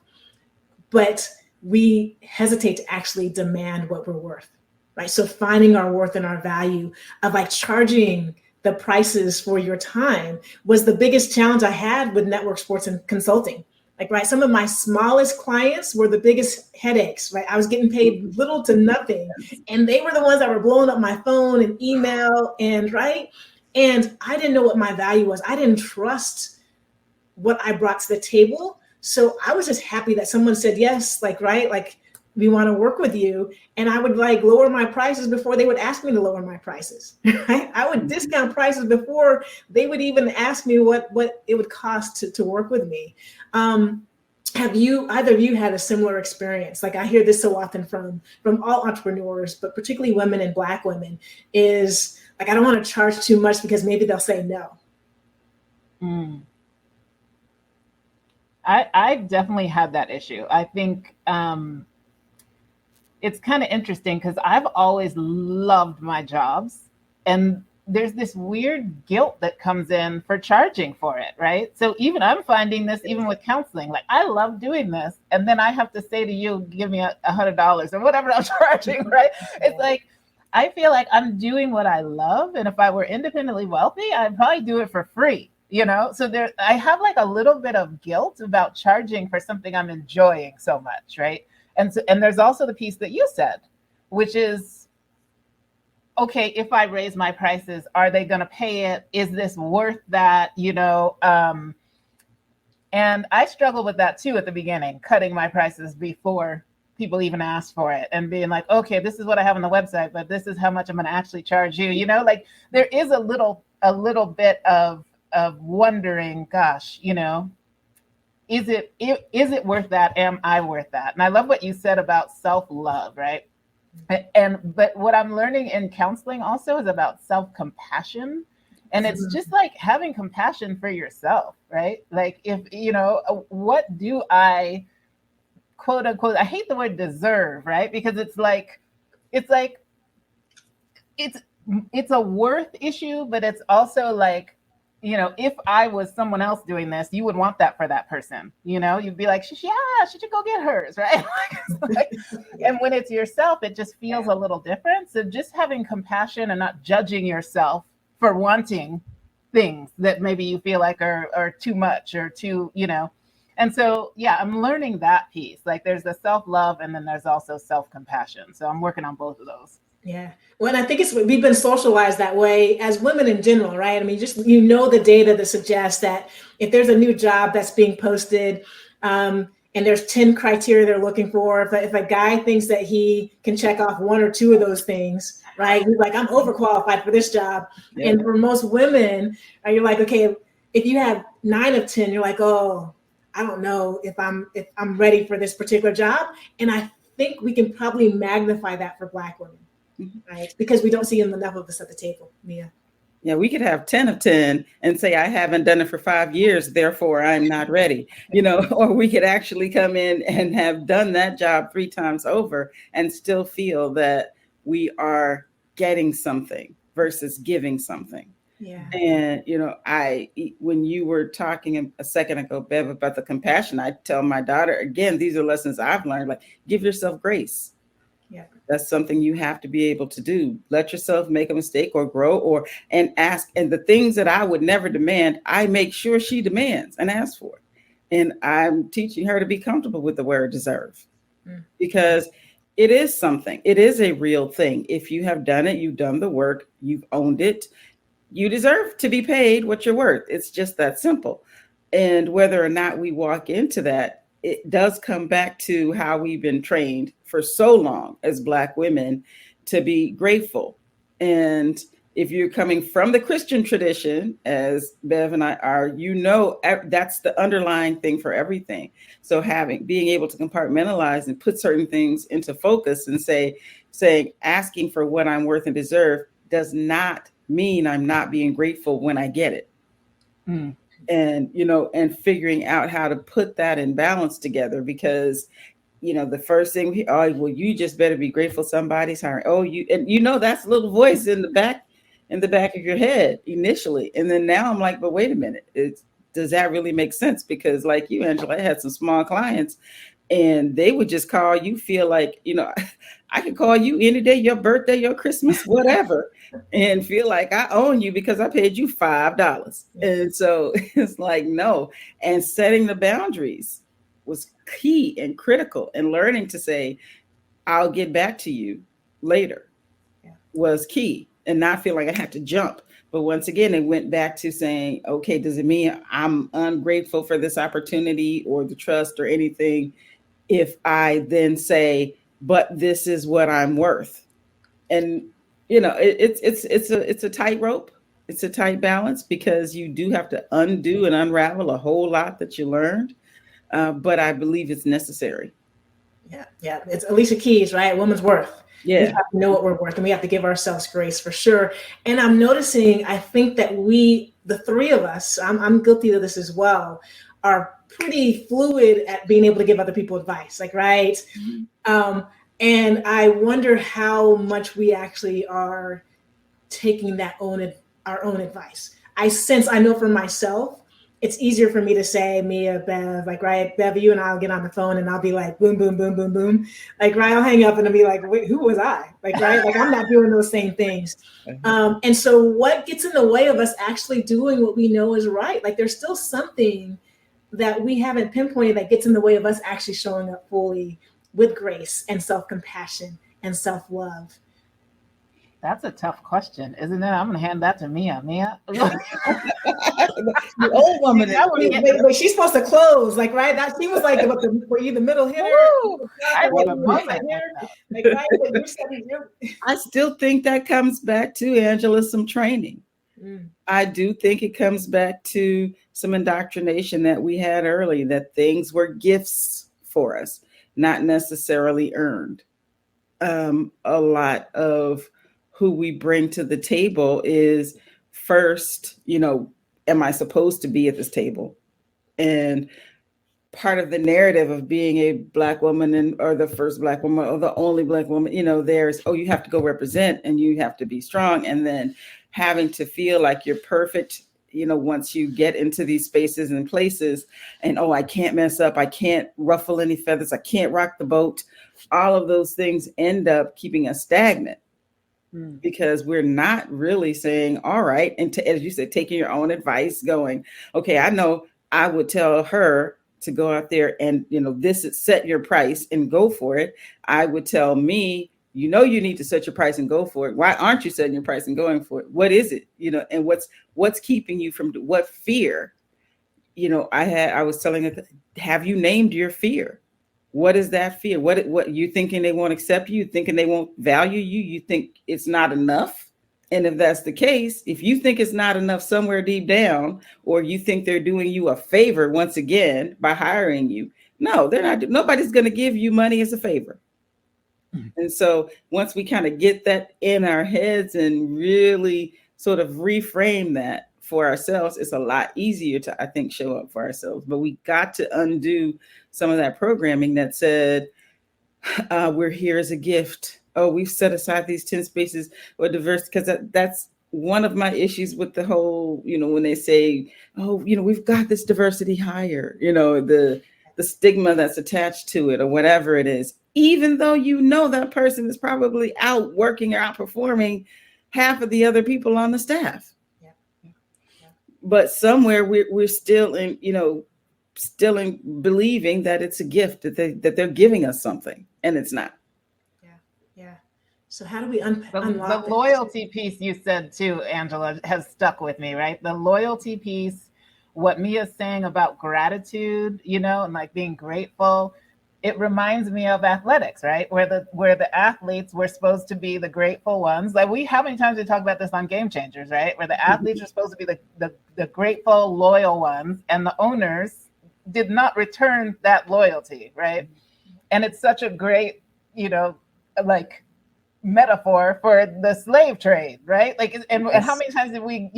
but we hesitate to actually demand what we're worth, right? So finding our worth and our value of like charging the prices for your time was the biggest challenge I had with network sports and consulting. Like, right, some of my smallest clients were the biggest headaches, right? I was getting paid little to nothing. And they were the ones that were blowing up my phone and email and right. And I didn't know what my value was. I didn't trust what I brought to the table. So I was just happy that someone said, yes, like, right, like we want to work with you. And I would like lower my prices before they would ask me to lower my prices. Right? I would discount prices before they would even ask me what it would cost to work with me. Have either of you had a similar experience? Like I hear this so often from all entrepreneurs, but particularly women and Black women, is like, I don't want to charge too much because maybe they'll say no. I've definitely had that issue. I think it's kind of interesting because I've always loved my jobs, and there's this weird guilt that comes in for charging for it, right? So even I'm finding this even with counseling, like I love doing this, and then I have to say to you, give me $100 or whatever I'm charging, right? It's like, I feel like I'm doing what I love, and if I were independently wealthy, I'd probably do it for free, So I have like a little bit of guilt about charging for something I'm enjoying so much, right? And there's also the piece that you said, which is, okay, if I raise my prices, are they going to pay it? Is this worth that? And I struggled with that too at the beginning, cutting my prices before people even asked for it and being like, okay, this is what I have on the website, but this is how much I'm going to actually charge you. Like there is a little bit of wondering, gosh, is it worth that? Am I worth that? And I love what you said about self-love, right? But what I'm learning in counseling also is about self-compassion. And it's just like having compassion for yourself, right? Like if, what do I, quote unquote, I hate the word deserve, right? Because it's a worth issue, but it's also like, if I was someone else doing this, you would want that for that person. You'd be like, yeah, she should go get hers, right? And when it's yourself, it just feels a little different. So just having compassion and not judging yourself for wanting things that maybe you feel like are too much or too, And so, I'm learning that piece. Like there's the self-love and then there's also self-compassion. So I'm working on both of those. Yeah. Well, and I think we've been socialized that way as women in general, right? I mean, just, the data that suggests that if there's a new job that's being posted, and there's 10 criteria they're looking for, if a guy thinks that he can check off one or two of those things, right? He's like, I'm overqualified for this job. Yeah. And for most women, you're like, okay, if you have 9 of 10, you're like, oh, I don't know if I'm ready for this particular job. And I think we can probably magnify that for Black women. Right, because we don't see enough of us at the table, Mia. Yeah, we could have 10 of 10 and say, I haven't done it for 5 years, therefore I'm not ready, or we could actually come in and have done that job 3 times over and still feel that we are getting something versus giving something. Yeah. And, when you were talking a second ago, Bev, about the compassion, I tell my daughter, again, these are lessons I've learned, like give yourself grace. Yeah. That's something you have to be able to do. Let yourself make a mistake or grow and ask. And the things that I would never demand, I make sure she demands and asks for. And I'm teaching her to be comfortable with the word deserve, because it is something. It is a real thing. If you have done it, you've done the work, you've owned it, you deserve to be paid what you're worth. It's just that simple. And whether or not we walk into that, it does come back to how we've been trained for so long as Black women to be grateful. And if you're coming from the Christian tradition, as Bev and I are, that's the underlying thing for everything. So being able to compartmentalize and put certain things into focus and saying, asking for what I'm worth and deserve does not mean I'm not being grateful when I get it. Mm. And, and figuring out how to put that in balance together, because, the first thing you just better be grateful somebody's hiring. Oh, that's a little voice in the back of your head initially. And then now I'm like, but wait a minute, does that really make sense? Because like you, Angela, I had some small clients and they would just call you, feel like, I could call you any day, your birthday, your Christmas, whatever, and feel like I own you because I paid you $5. And so it's like, no. And setting the boundaries was key and critical, and learning to say, I'll get back to you later was key, and not feel like I had to jump. But once again, it went back to saying, okay, does it mean I'm ungrateful for this opportunity or the trust or anything if I then say, but this is what I'm worth? And it's a tightrope. It's a tight balance, because you do have to undo and unravel a whole lot that you learned. But I believe it's necessary. Yeah. It's Alicia Keys, right? Woman's worth. Yeah. We have to know what we're worth, and we have to give ourselves grace for sure. And I'm noticing, I think that the 3 of us, I'm guilty of this as well, are pretty fluid at being able to give other people advice, like, right? Mm-hmm. And I wonder how much we actually are taking our own advice. I know for myself, it's easier for me to say, Mia, Bev, like, right, Bev, you and I'll get on the phone and I'll be like, boom, boom, boom, boom, boom. Like, right, I'll hang up and I'll be like, wait, who was I? Like, right, like I'm not doing those same things. And so what gets in the way of us actually doing what we know is right? Like, there's still something that we haven't pinpointed that gets in the way of us actually showing up fully with grace and self-compassion and self-love. That's a tough question, isn't it? I'm going to hand that to Mia. Mia? The old woman. Wait, she's supposed to close, like, right? She was like, were you the middle hitter? I still think that comes back to, Angela, some training. I do think it comes back to some indoctrination that we had early, that things were gifts for us, not necessarily earned. A lot of who we bring to the table is first, am I supposed to be at this table? And part of the narrative of being a Black woman or the first Black woman or the only Black woman, there's, you have to go represent and you have to be strong. And then having to feel like you're perfect once you get into these spaces and places and, oh, I can't mess up, I can't ruffle any feathers, I can't rock the boat, all of those things end up keeping us stagnant because we're not really saying, all right, and as you said, taking your own advice, going, okay, I know I would tell her to go out there and, this is set your price and go for it. I would tell me, you need to set your price and go for it. Why aren't you setting your price and going for it? What is it? And what's keeping you from what fear? I was telling her, have you named your fear? What is that fear? What you thinking they won't accept you? Thinking they won't value you? You think it's not enough? And if that's the case, if you think it's not enough somewhere deep down, or you think they're doing you a favor once again by hiring you, no, they're not. Nobody's going to give you money as a favor. And so once we kind of get that in our heads and really sort of reframe that for ourselves, it's a lot easier to, I think, show up for ourselves. But we got to undo some of that programming that said, we're here as a gift. Oh, we've set aside these 10 spaces for diverse, because that's one of my issues with the whole, when they say, oh, we've got this diversity hire, the stigma that's attached to it or whatever it is, even though that person is probably out working or outperforming half of the other people on the staff. Yeah. But somewhere we're still in, believing that it's a gift, that they're giving us something, and it's not. Yeah. So how do we unlock the loyalty piece you said too, Angela, has stuck with me, right? The loyalty piece, what Mia's saying about gratitude, and like being grateful, it reminds me of athletics, right? Where the athletes were supposed to be the grateful ones. Like how many times we talk about this on Game Changers, right? Where the athletes are supposed to be the grateful, loyal ones, and the owners did not return that loyalty, right? And it's such a great, metaphor for the slave trade, right? And how many times did we,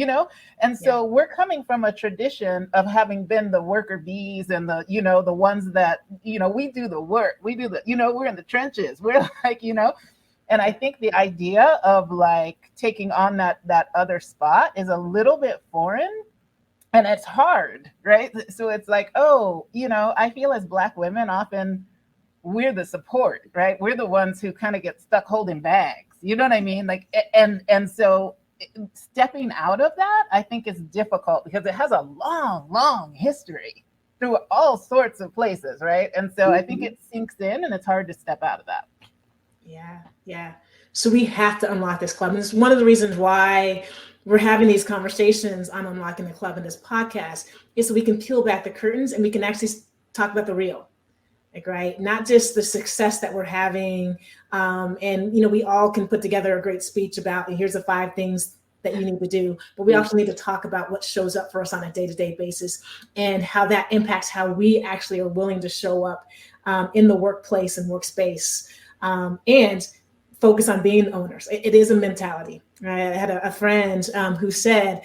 and so we're coming from a tradition of having been the worker bees and the, the ones that, we do the work, we're in the trenches, we're and I think the idea of taking on that other spot is a little bit foreign, and it's hard, right? So it's I feel as Black women often, we're the support, right? We're the ones who kind of get stuck holding bags. You know what I mean? And so stepping out of that, I think is difficult because it has a long, long history through all sorts of places, right? And so I think it sinks in and it's hard to step out of that. Yeah. So we have to unlock this club. And it's one of the reasons why we're having these conversations on Unlocking the Club in this podcast, is so we can peel back the curtains and we can actually talk about the real. Right? Not just the success that we're having. And, we all can put together a great speech about, here's the 5 things that you need to do. But we also need to talk about what shows up for us on a day-to-day basis and how that impacts how we actually are willing to show up in the workplace and workspace, and focus on being owners. It is a mentality. Right? I had a friend who said,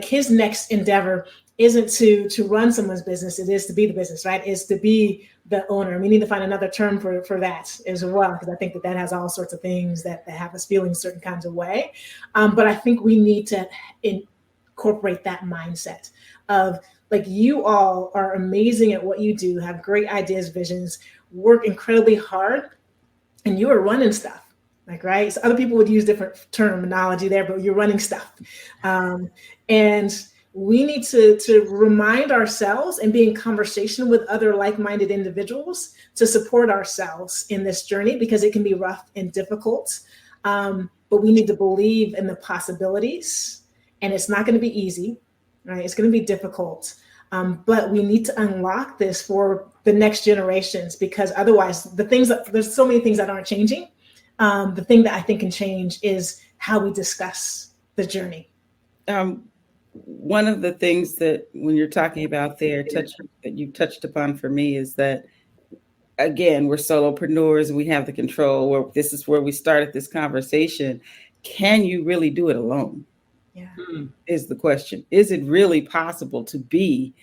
his next endeavor isn't to run someone's business. It is to be the business, right? It's to be the owner. We need to find another term for that as well, because I think that has all sorts of things that have us feeling certain kinds of way. But I think we need to incorporate that mindset of you all are amazing at what you do, have great ideas, visions, work incredibly hard, and you are running stuff. Right? So other people would use different terminology there, but you're running stuff. And we need to remind ourselves and be in conversation with other like-minded individuals to support ourselves in this journey, because it can be rough and difficult. But we need to believe in the possibilities, and it's not going to be easy, right? It's going to be difficult. But we need to unlock this for the next generations, because otherwise there's so many things that aren't changing. The thing that I think can change is how we discuss the journey. One of the things that when you're talking about that you touched upon for me is that, again, we're solopreneurs and we have the control. This is where we started this conversation. Can you really do it alone? Yeah. Is the question. Is it really possible to be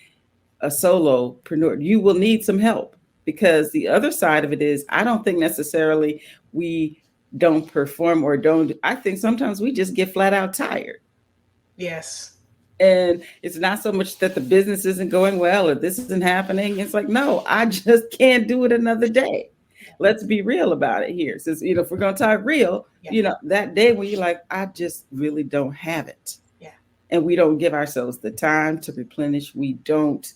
a solopreneur? You will need some help, because the other side of it is, I don't think necessarily we don't perform or don't. I think sometimes we just get flat out tired. Yes. And it's not so much that the business isn't going well or this isn't happening. It's like, no, I just can't do it another day. Let's be real about it here. Since, if we're going to talk real, that day when you're like, I just really don't have it. Yeah. And we don't give ourselves the time to replenish. We don't.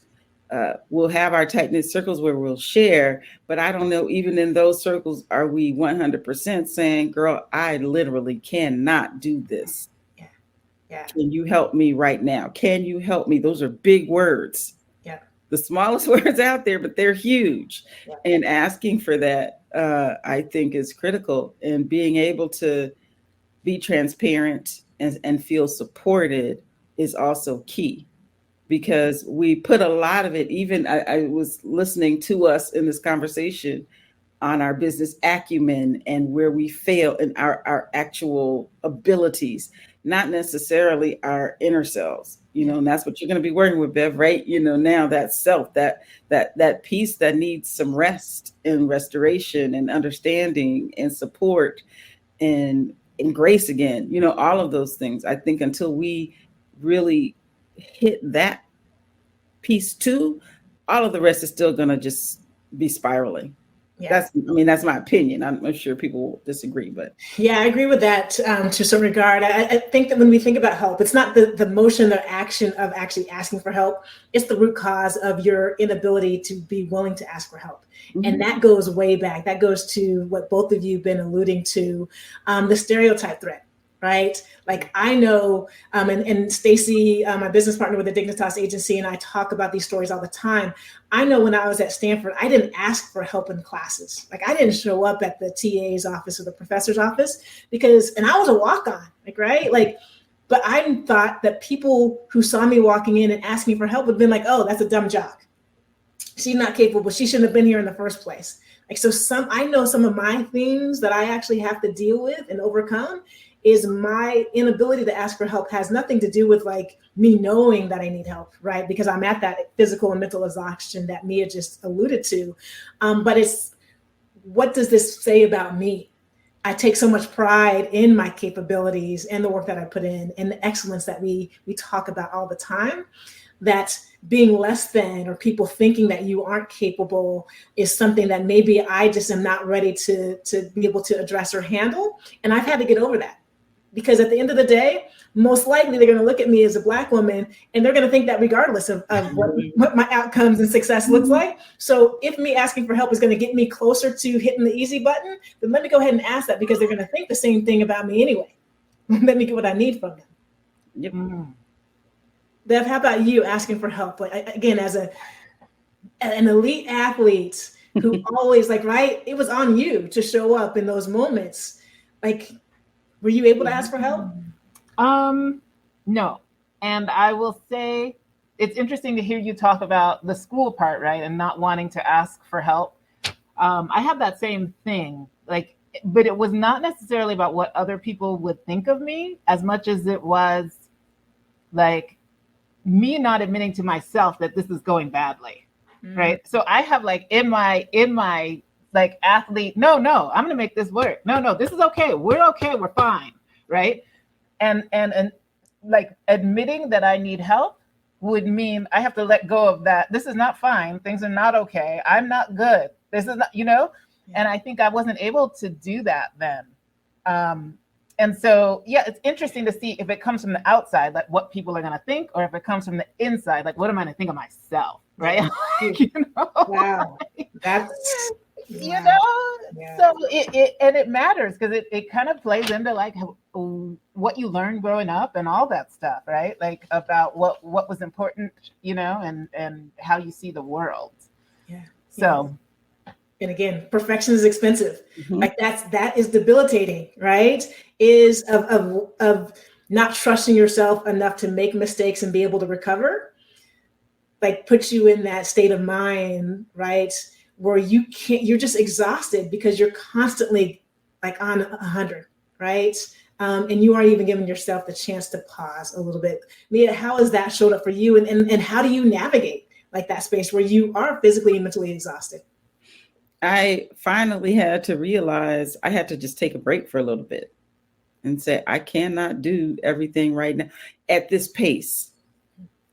We'll have our tight knit circles where we'll share, but I don't know, even in those circles, are we 100% saying, girl, I literally cannot do this. Yeah. Can you help me right now? Can you help me? Those are big words. Yeah. The smallest words out there, but they're huge. Yeah. And asking for that, I think, is critical. And being able to be transparent and feel supported is also key. Because we put a lot of it, even I was listening to us in this conversation on our business acumen and where we fail in our actual abilities, not necessarily our inner selves, and that's what you're going to be working with, Bev, right? Now that self, that piece that needs some rest and restoration and understanding and support and grace again, all of those things. I think until we really hit that piece too, all of the rest is still going to just be spiraling. Yeah. That's my opinion. I'm sure people will disagree, but yeah, I agree with that to some regard. I think that when we think about help, it's not the motion or action of actually asking for help. It's the root cause of your inability to be willing to ask for help. Mm-hmm. And that goes way back. That goes to what both of you have been alluding to, the stereotype threat. Right? Like I know, and Stacy, my business partner with the Dignitas agency, and I talk about these stories all the time. I know when I was at Stanford, I didn't ask for help in classes. Like I didn't show up at the TA's office or the professor's office and I was a walk-on, but I thought that people who saw me walking in and asked me for help would have been like, oh, that's a dumb jock. She's not capable. She shouldn't have been here in the first place. I know some of my themes that I actually have to deal with and overcome is my inability to ask for help has nothing to do with me knowing that I need help, right? Because I'm at that physical and mental exhaustion that Mia just alluded to. But it's, what does this say about me? I take so much pride in my capabilities and the work that I put in and the excellence that we talk about all the time, that being less than or people thinking that you aren't capable is something that maybe I just am not ready to be able to address or handle. And I've had to get over that. Because at the end of the day, most likely they're going to look at me as a Black woman and they're going to think that regardless of what my outcomes and success looks like. So if me asking for help is going to get me closer to hitting the easy button, then let me go ahead and ask that because they're going to think the same thing about me anyway. Let me get what I need from them. Yep. Bev, how about you asking for help? Again, as an elite athlete who always right? It was on you to show up in those moments. Were you able to ask for help? No. And I will say, it's interesting to hear you talk about the school part, right? And not wanting to ask for help. I have that same thing, but it was not necessarily about what other people would think of me as much as it was me not admitting to myself that this is going badly, right? So I have in my athlete, no, I'm gonna make this work. No, this is okay. We're fine, right? And admitting that I need help would mean I have to let go of that. This is not fine. Things are not okay. I'm not good. This is not, Yeah. And I think I wasn't able to do that then. And so, it's interesting to see if it comes from the outside, what people are going to think, or if it comes from the inside, what am I going to think of myself, right? Wow. That's... Yeah. So it matters because it kind of plays into what you learned growing up and all that stuff, right? About what was important, and how you see the world. Yeah. So. And again, perfection is expensive. Mm-hmm. That is debilitating, right? Is of not trusting yourself enough to make mistakes and be able to recover. Puts you in that state of mind, right? Where you're just exhausted because you're constantly on 100, right? And you aren't even giving yourself the chance to pause a little bit. Mia, how has that showed up for you? And how do you navigate that space where you are physically and mentally exhausted? I finally had to realize I had to just take a break for a little bit and say, I cannot do everything right now at this pace.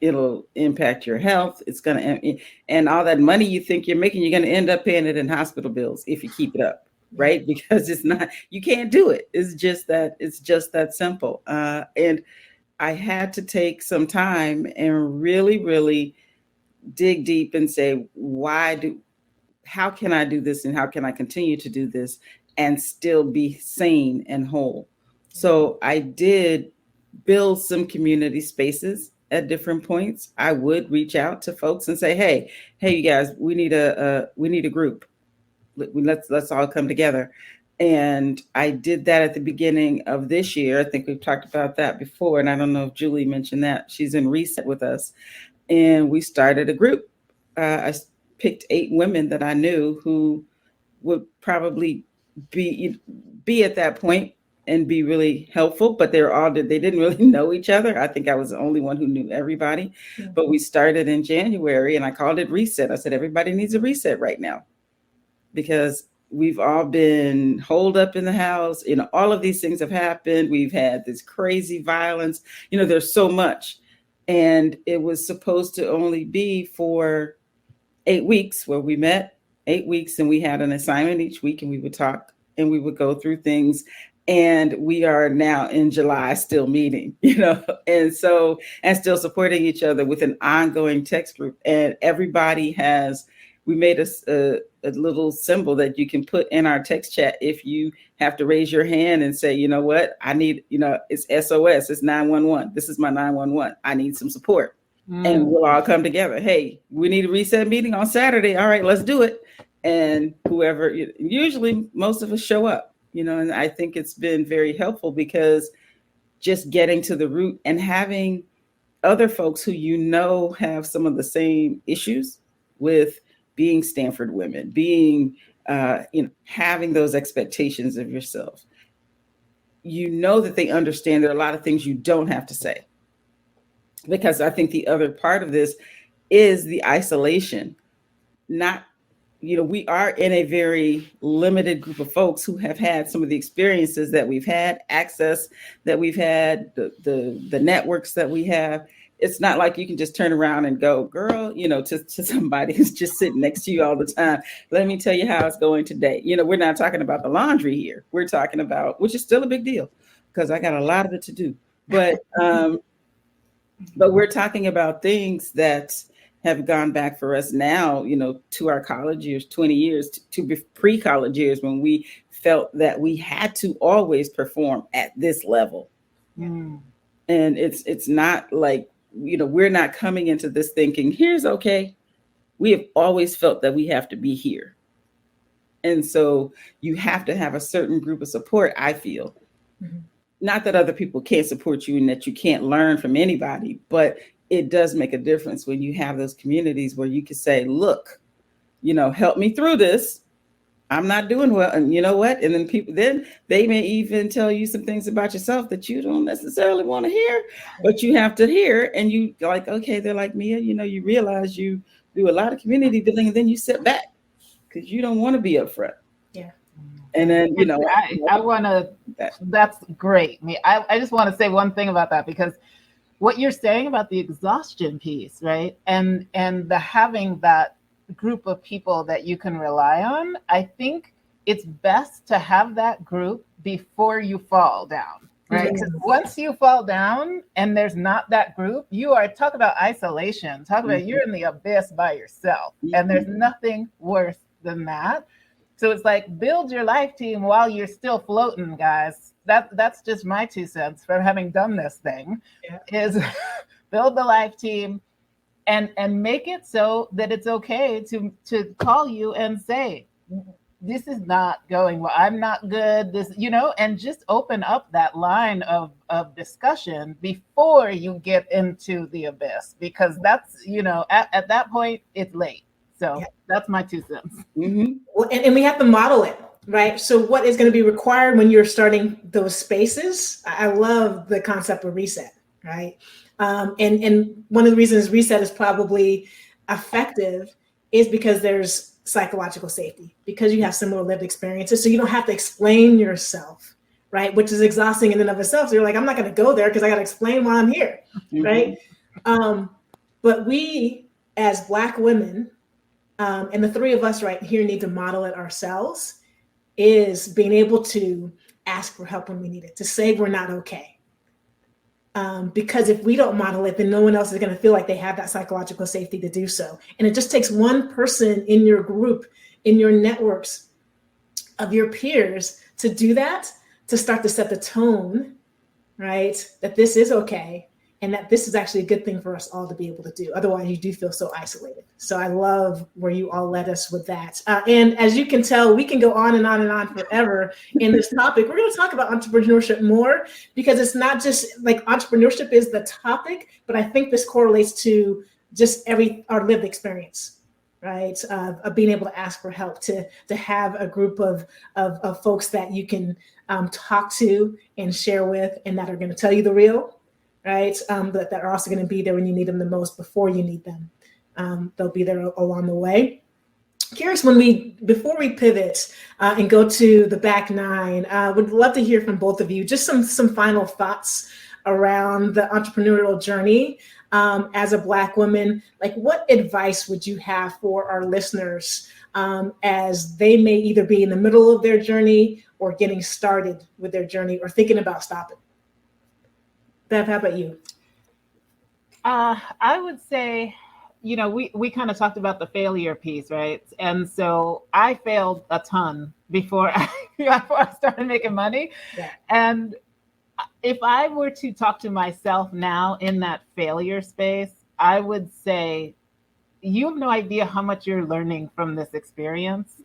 It'll impact your health. It's going to, and all that money you think you're making, you're going to end up paying it in hospital bills if you keep it up, right? Because it's not, you can't do it. It's just that simple. And I had to take some time and really, really dig deep and say, how can I do this, and how can I continue to do this and still be sane and whole? So I did build some community spaces at different points. I would reach out to folks and say, hey, you guys, we need a group. Let's all come together. And I did that at the beginning of this year. I think we've talked about that before. And I don't know if Julie mentioned that. She's in Reset with us. And we started a group. I picked 8 women that I knew who would probably be at that point and be really helpful, but they didn't really know each other. I think I was the only one who knew everybody. Mm-hmm. But we started in January, and I called it Reset. I said, everybody needs a reset right now, because we've all been holed up in the house. All of these things have happened. We've had this crazy violence. There's so much. And it was supposed to only be for 8 weeks, where we met 8 weeks, and we had an assignment each week, and we would talk and we would go through things. And we are now in July still meeting, and still supporting each other with an ongoing text group. And we made a little symbol that you can put in our text chat if you have to raise your hand and say, you know what, I need, it's SOS, it's 911. This is my 911. I need some support. And we'll all come together. Hey, we need a reset meeting on Saturday. All right, let's do it. And whoever, usually most of us show up. And I think it's been very helpful, because just getting to the root and having other folks who have some of the same issues with being Stanford women, being, having those expectations of yourself. That they understand there are a lot of things you don't have to say. Because I think the other part of this is the isolation. We are in a very limited group of folks who have had some of the experiences that we've had, access that we've had, the networks that we have. It's not like you can just turn around and go, girl, to somebody who's just sitting next to you all the time. Let me tell you how it's going today. We're not talking about the laundry here. We're talking about, which is still a big deal, because I got a lot of it to do. But we're talking about things that have gone back for us now, to our college years, 20 years, to pre-college years, when we felt that we had to always perform at this level. Mm. And it's not like, we're not coming into this thinking, here's okay. We have always felt that we have to be here. And so you have to have a certain group of support, I feel. Mm-hmm. Not that other people can't support you and that you can't learn from anybody, but it does make a difference when you have those communities where you can say, look, help me through this. I'm not doing well. And you know what? And then they may even tell you some things about yourself that you don't necessarily want to hear, but you have to hear. And you like, okay, they're like, Mia, you realize you do a lot of community building, and then you sit back because you don't want to be up front. Yeah. And then, I want to, that's great. I just want to say one thing about that, because what you're saying about the exhaustion piece, right? And the having that group of people that you can rely on, I think it's best to have that group before you fall down, right? Because once you fall down and there's not that group, talk about isolation, about you're in the abyss by yourself, and there's nothing worse than that. So it's like, build your life team while you're still floating, guys. That's just my 2 cents from having done this thing, is build the life team and make it so that it's okay to call you and say, this is not going well. I'm not good. This, and just open up that line of discussion before you get into the abyss, because that's, at that point, it's late. So that's my 2 cents. Mm-hmm. Well, and we have to model it, right? So what is going to be required when you're starting those spaces? I love the concept of reset, right? And one of the reasons reset is probably effective is because there's psychological safety, because you have similar lived experiences. So you don't have to explain yourself, right? Which is exhausting in and of itself. So you're like, I'm not going to go there because I got to explain why I'm here, right? But we, as Black women, and the three of us right here need to model it ourselves, is being able to ask for help when we need it, to say we're not okay. Because if we don't model it, then no one else is going to feel like they have that psychological safety to do so. And it just takes one person in your group, in your networks of your peers to do that, to start to set the tone, right? That this is okay. And that this is actually a good thing for us all to be able to do. Otherwise, you do feel so isolated. So I love where you all led us with that. And as you can tell, we can go on and on and on forever in this topic. We're going to talk about entrepreneurship more, because it's not just like entrepreneurship is the topic, but I think this correlates to just our lived experience, right? Of being able to ask for help, to have a group of folks that you can talk to and share with, and that are going to tell you the real, right? But that are also going to be there when you need them the most, before you need them. They'll be there along the way. Curious, before we pivot and go to the back nine, would love to hear from both of you, just some final thoughts around the entrepreneurial journey as a Black woman. Like, what advice would you have for our listeners as they may either be in the middle of their journey or getting started with their journey or thinking about stopping? Bev, how about you? I would say, we kind of talked about the failure piece, right? And so I failed a ton before I started making money. Yeah. And if I were to talk to myself now in that failure space, I would say, you have no idea how much you're learning from this experience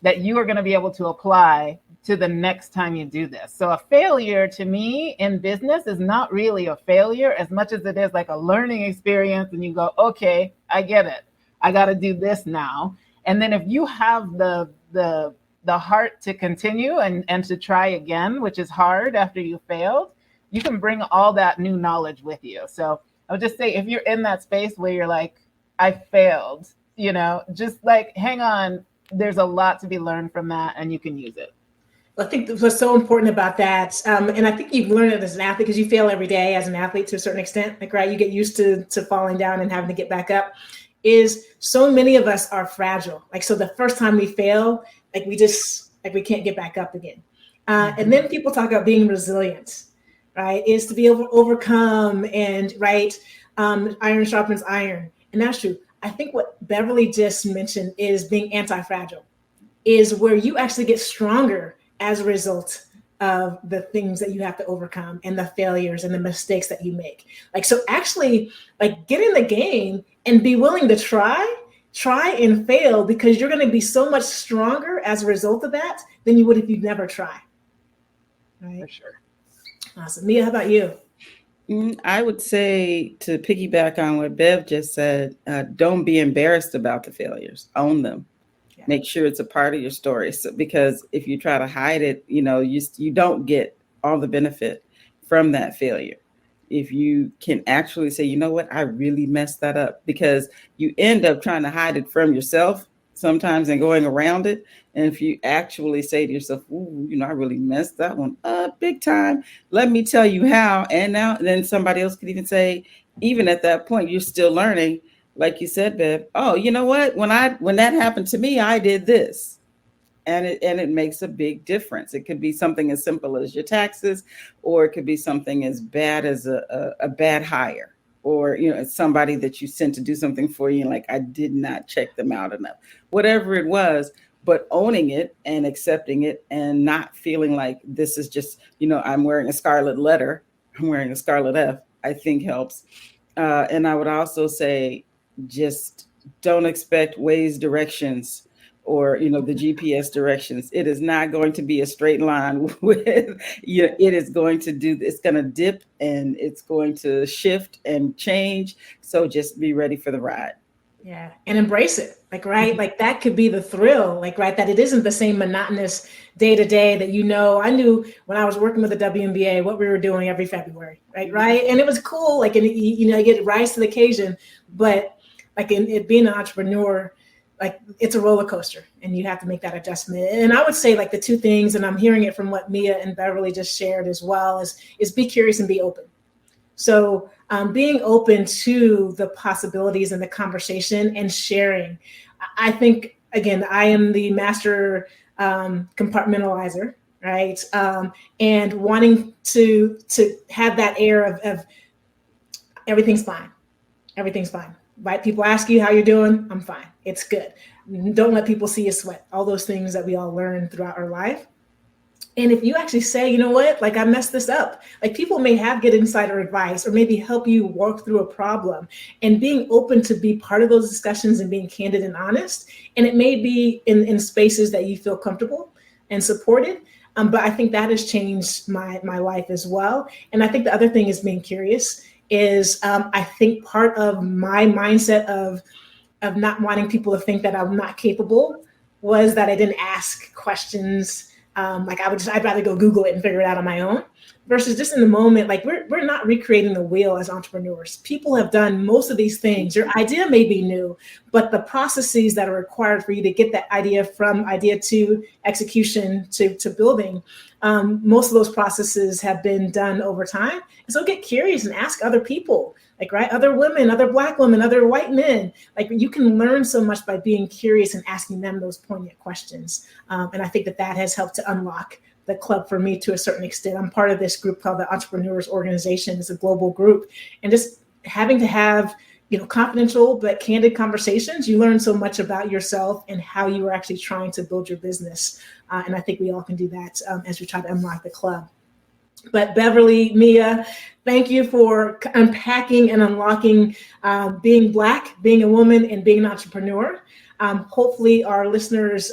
that you are going to be able to apply to the next time you do this. So a failure to me in business is not really a failure as much as it is like a learning experience. And you go, okay, I get it. I got to do this now. And then if you have the heart to continue and to try again, which is hard after you failed, you can bring all that new knowledge with you. So I would just say, if you're in that space where you're like, I failed, just like, hang on, there's a lot to be learned from that, and you can use it. I think what's so important about that, and I think you've learned it as an athlete, because you fail every day as an athlete to a certain extent, like, right? You get used to falling down and having to get back up, is so many of us are fragile. Like, so the first time we fail, like, we can't get back up again. And then people talk about being resilient, right? Is to be able to overcome, and right, iron sharpens iron. And that's true. I think what Beverly just mentioned is being anti-fragile, is where you actually get stronger as a result of the things that you have to overcome and the failures and the mistakes that you make. Like, so actually, like, get in the game and be willing to try and fail, because you're going to be so much stronger as a result of that than you would if you'd never try. Right? For sure. Awesome. Mia, how about you? I would say, to piggyback on what Bev just said, don't be embarrassed about the failures. Own them. Yeah. Make sure it's a part of your story. So, because if you try to hide it, you don't get all the benefit from that failure. If you can actually say, you know what, I really messed that up, because you end up trying to hide it from yourself sometimes and going around it. And if you actually say to yourself, ooh, I really messed that one up big time, let me tell you how. And then somebody else could even say, even at that point, you're still learning. Like you said, Bev, oh, you know what? When that happened to me, I did this. And it makes a big difference. It could be something as simple as your taxes, or it could be something as bad as a bad hire, or it's somebody that you sent to do something for you, and like, I did not check them out enough. Whatever it was, but owning it and accepting it, and not feeling like this is just, I'm wearing a scarlet letter, I'm wearing a scarlet F, I think helps. And I would also say, just don't expect Waze directions or, the GPS directions. It is not going to be a straight line with, it is going to it's going to dip, and it's going to shift and change. So just be ready for the ride. Yeah. And embrace it. Like, right. Like, that could be the thrill, like, right. That it isn't the same monotonous day to day that, I knew when I was working with the WNBA, what we were doing every February. Right. Right. And it was cool. Like, and I get rise to the occasion, but like, in it being an entrepreneur, like, it's a roller coaster, and you have to make that adjustment. And I would say, like, the two things, and I'm hearing it from what Mia and Beverly just shared as well, is be curious and be open. So being open to the possibilities and the conversation and sharing. I think, again, I am the master compartmentalizer, right? And wanting to have that air of everything's fine. Everything's fine. Right? People ask you how you're doing. I'm fine. It's good. Don't let people see you sweat. All those things that we all learn throughout our life. And if you actually say, you know what, like I messed this up, like people may have good insider advice or maybe help you walk through a problem, and being open to be part of those discussions and being candid and honest. And it may be in spaces that you feel comfortable and supported. But I think that has changed my life as well. And I think the other thing is being curious is I think part of my mindset of not wanting people to think that I'm not capable was that I didn't ask questions. Like I'd rather go Google it and figure it out on my own versus just in the moment. Like we're not recreating the wheel as entrepreneurs. People have done most of these things. Your idea may be new, but the processes that are required for you to get that idea from idea to execution to building, most of those processes have been done over time. And so get curious and ask other people, like, right, other women, other Black women, other white men. Like you can learn so much by being curious and asking them those poignant questions. And I think that has helped to unlock the club for me to a certain extent. I'm part of this group called the Entrepreneurs Organization. It's a global group. And just having to have, confidential but candid conversations, you learn so much about yourself and how you are actually trying to build your business. And I think we all can do that as we try to unlock the club. But Beverly, Mia, thank you for unpacking and unlocking being Black, being a woman, and being an entrepreneur. Hopefully our listeners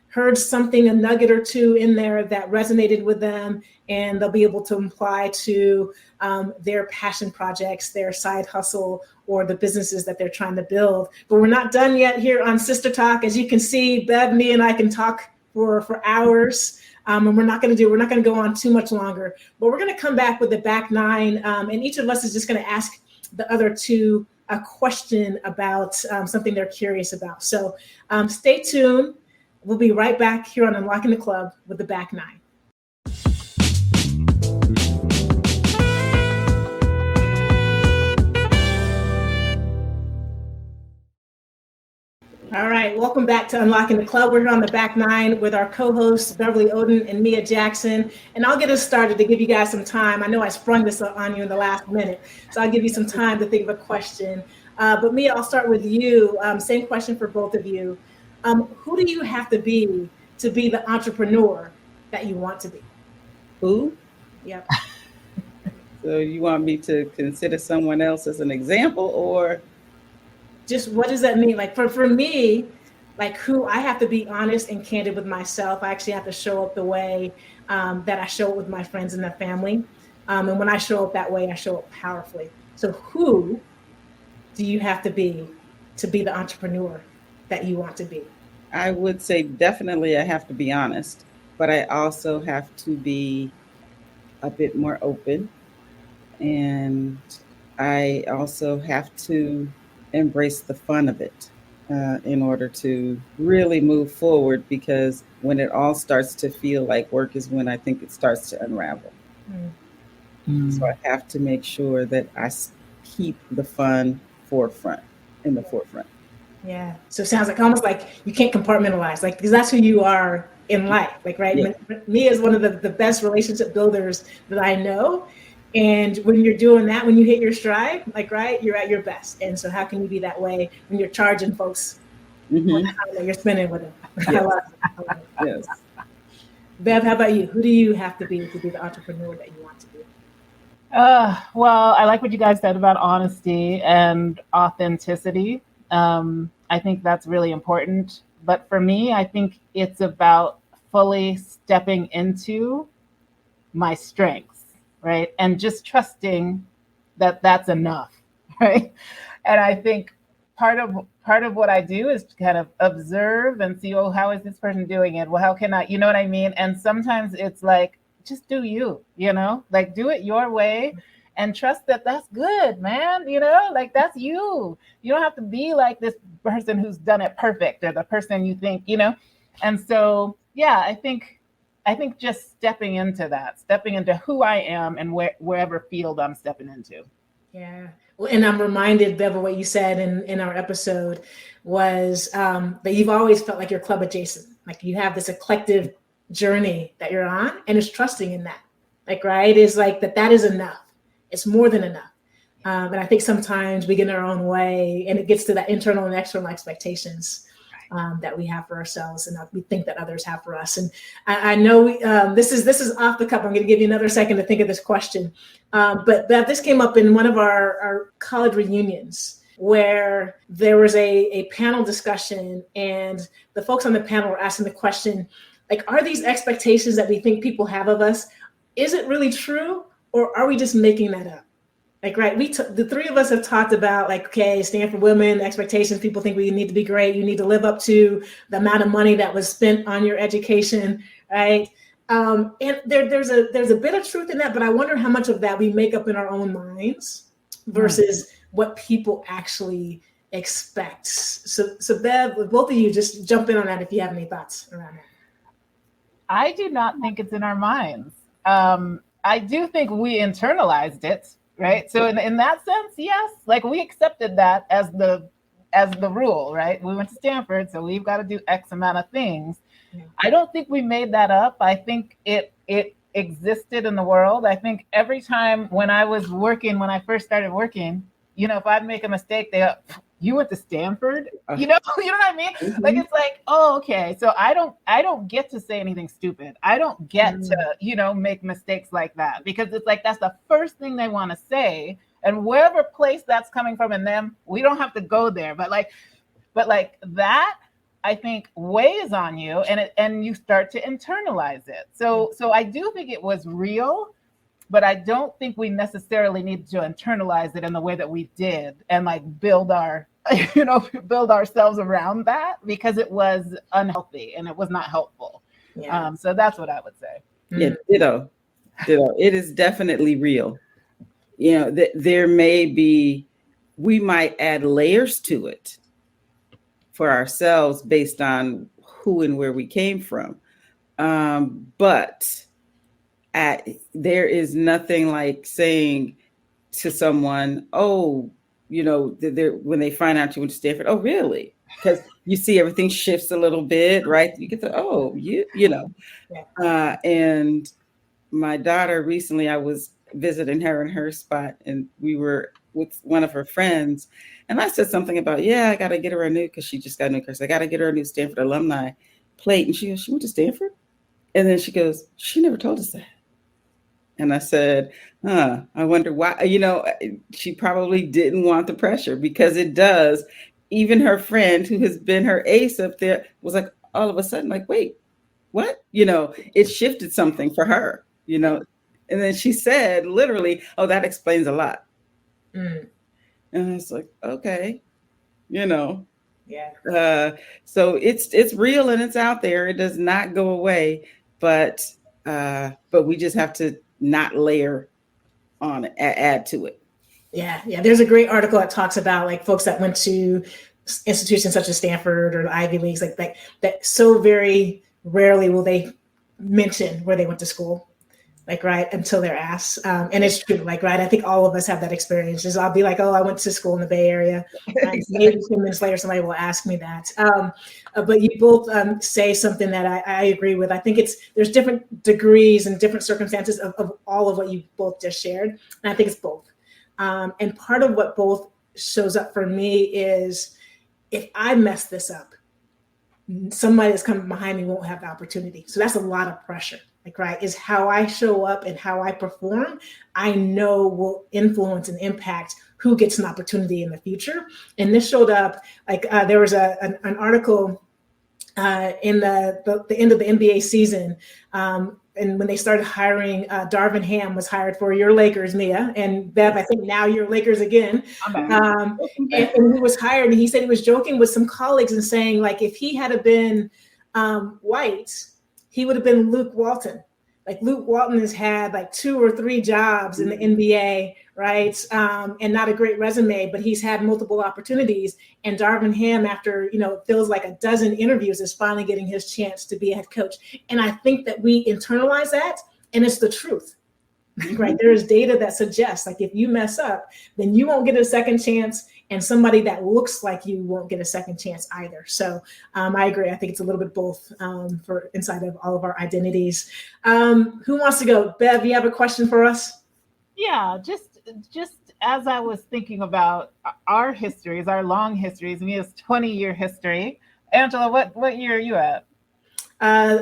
heard something, a nugget or two in there that resonated with them, and they'll be able to apply to their passion projects, their side hustle, or the businesses that they're trying to build. But we're not done yet here on Sister Talk. As you can see, Bev, me, and I can talk for hours. And we're not going to go on too much longer, but we're going to come back with the back nine. And each of us is just going to ask the other two a question about something they're curious about. So stay tuned. We'll be right back here on Unlocking the Club with the back nine. All right, welcome back to Unlocking the Club. We're here on the back nine with our co-hosts, Beverly Oden and Mia Jackson. And I'll get us started to give you guys some time. I know I sprung this on you in the last minute, so I'll give you some time to think of a question. But Mia, I'll start with you. Same question for both of you. Who do you have to be the entrepreneur that you want to be? Who? Yep. So you want me to consider someone else as an example, or? Just what does that mean? Like for me, like who I have to be honest and candid with myself. I actually have to show up the way that I show up with my friends and their family. And when I show up that way, I show up powerfully. So who do you have to be the entrepreneur that you want to be? I would say definitely I have to be honest, but I also have to be a bit more open. And I also have to embrace the fun of it in order to really move forward, because when it all starts to feel like work is when I think it starts to unravel. So I have to make sure that I keep the fun in the forefront. Yeah. So it sounds like almost like you can't compartmentalize, like, because that's who you are in life. Like, right. Yeah. Mia is one of the best relationship builders that I know. And when you're doing that, when you hit your stride, like, right, you're at your best. And so how can you be that way when you're charging folks on the time that you're spending with them? Yes. I love it. Yes. Bev, how about you? Who do you have to be the entrepreneur that you want to be? Well, I like what you guys said about honesty and authenticity. I think that's really important. But for me, I think it's about fully stepping into my strengths. Right. And just trusting that that's enough. Right. And I think part of what I do is to kind of observe and see, oh, how is this person doing it? Well, how can I, you know what I mean? And sometimes it's like, just do you, like do it your way and trust that that's good, man. Like that's you. You don't have to be like this person who's done it perfect or the person you think, And so, yeah, I think I think just stepping into who I am and wherever field I'm stepping into. Yeah. And I'm reminded, Bev, of what you said in our episode was that you've always felt like you're club adjacent. Like you have this eclectic journey that you're on, and it's trusting in that. Like, right, is like that is enough. It's more than enough. And I think sometimes we get in our own way, and it gets to that internal and external expectations that we have for ourselves, and that we think that others have for us. And I know this is off the cuff. I'm going to give you another second to think of this question. But Beth, this came up in one of our college reunions, where there was a panel discussion, and the folks on the panel were asking the question, like, are these expectations that we think people have of us, is it really true, or are we just making that up? Like, right, the three of us have talked about, like, okay, Stanford women, expectations, people think we need to be great, you need to live up to the amount of money that was spent on your education, right? And there's a bit of truth in that, but I wonder how much of that we make up in our own minds versus what people actually expect. So Bev, both of you, just jump in on that if you have any thoughts around that. I do not think it's in our minds. I do think we internalized it, right? So in that sense, yes, like we accepted that as the rule, right? We went to Stanford, so we've got to do X amount of things. I don't think we made that up. I think it existed in the world. I think every time when I first started working, if I'd make a mistake, they go, you went to Stanford? You know what I mean? Mm-hmm. Like, it's like, oh, okay. So I don't get to say anything stupid. I don't get to, make mistakes like that, because it's like, that's the first thing they want to say. And wherever place that's coming from in them, we don't have to go there. But that, I think, weighs on you, and you start to internalize it. So I do think it was real, but I don't think we necessarily need to internalize it in the way that we did and like build ourselves around that, because it was unhealthy and it was not helpful. Yeah. So that's what I would say. Yeah, ditto. It is definitely real. There may be, we might add layers to it for ourselves based on who and where we came from. But there is nothing like saying to someone, oh, when they find out you went to Stanford, oh, really? Because you see everything shifts a little bit, right? You get and my daughter recently, I was visiting her in her spot, and we were with one of her friends, and I said something about, I got to get her because she just got a new course. I got to get her a new Stanford alumni plate. And she goes, she went to Stanford? And then she goes, she never told us that. And I said, I wonder why, she probably didn't want the pressure, because it does. Even her friend who has been her ace up there was like, all of a sudden, like, wait, what? It shifted something for her, and then she said, literally, oh, that explains a lot. And it's like, okay, Yeah. So it's real and it's out there. It does not go away, but we just have to not layer on it, add to it. Yeah. There's a great article that talks about like folks that went to institutions such as Stanford or the Ivy Leagues, like that so very rarely will they mention where they went to school, like, right, until they're asked. And it's true, like, right, I think all of us have that experience. Just I'll be like, oh, I went to school in the Bay Area. Exactly. Maybe 2 minutes later, somebody will ask me that. But you both say something that I agree with. I think there's different degrees and different circumstances of all of what you both just shared. And I think it's both. And part of what both shows up for me is, if I mess this up, somebody that's coming behind me won't have the opportunity. So that's a lot of pressure. Like, right, is how I show up and how I perform, I know will influence and impact who gets an opportunity in the future. And this showed up, like there was an article in the end of the NBA season. And when they started hiring, Darvin Ham was hired for your Lakers, Mia. And Bev, I think now your Lakers again. And he was hired, and he said he was joking with some colleagues and saying, like, if he had been white, he would have been Luke Walton, Like Luke Walton has had like 2 or 3 jobs in the NBA, right? And not a great resume, but he's had multiple opportunities. And Darvin Ham, after, feels like a dozen interviews, is finally getting his chance to be a head coach. And I think that we internalize that, and it's the truth, right? There is data that suggests, like, if you mess up, then you won't get a second chance, and somebody that looks like you won't get a second chance either. So I agree. I think it's a little bit both for inside of all of our identities. Who wants to go? Bev, you have a question for us? Yeah, just as I was thinking about our histories, our long histories, Mia's 20-year history. Angela, what year are you at?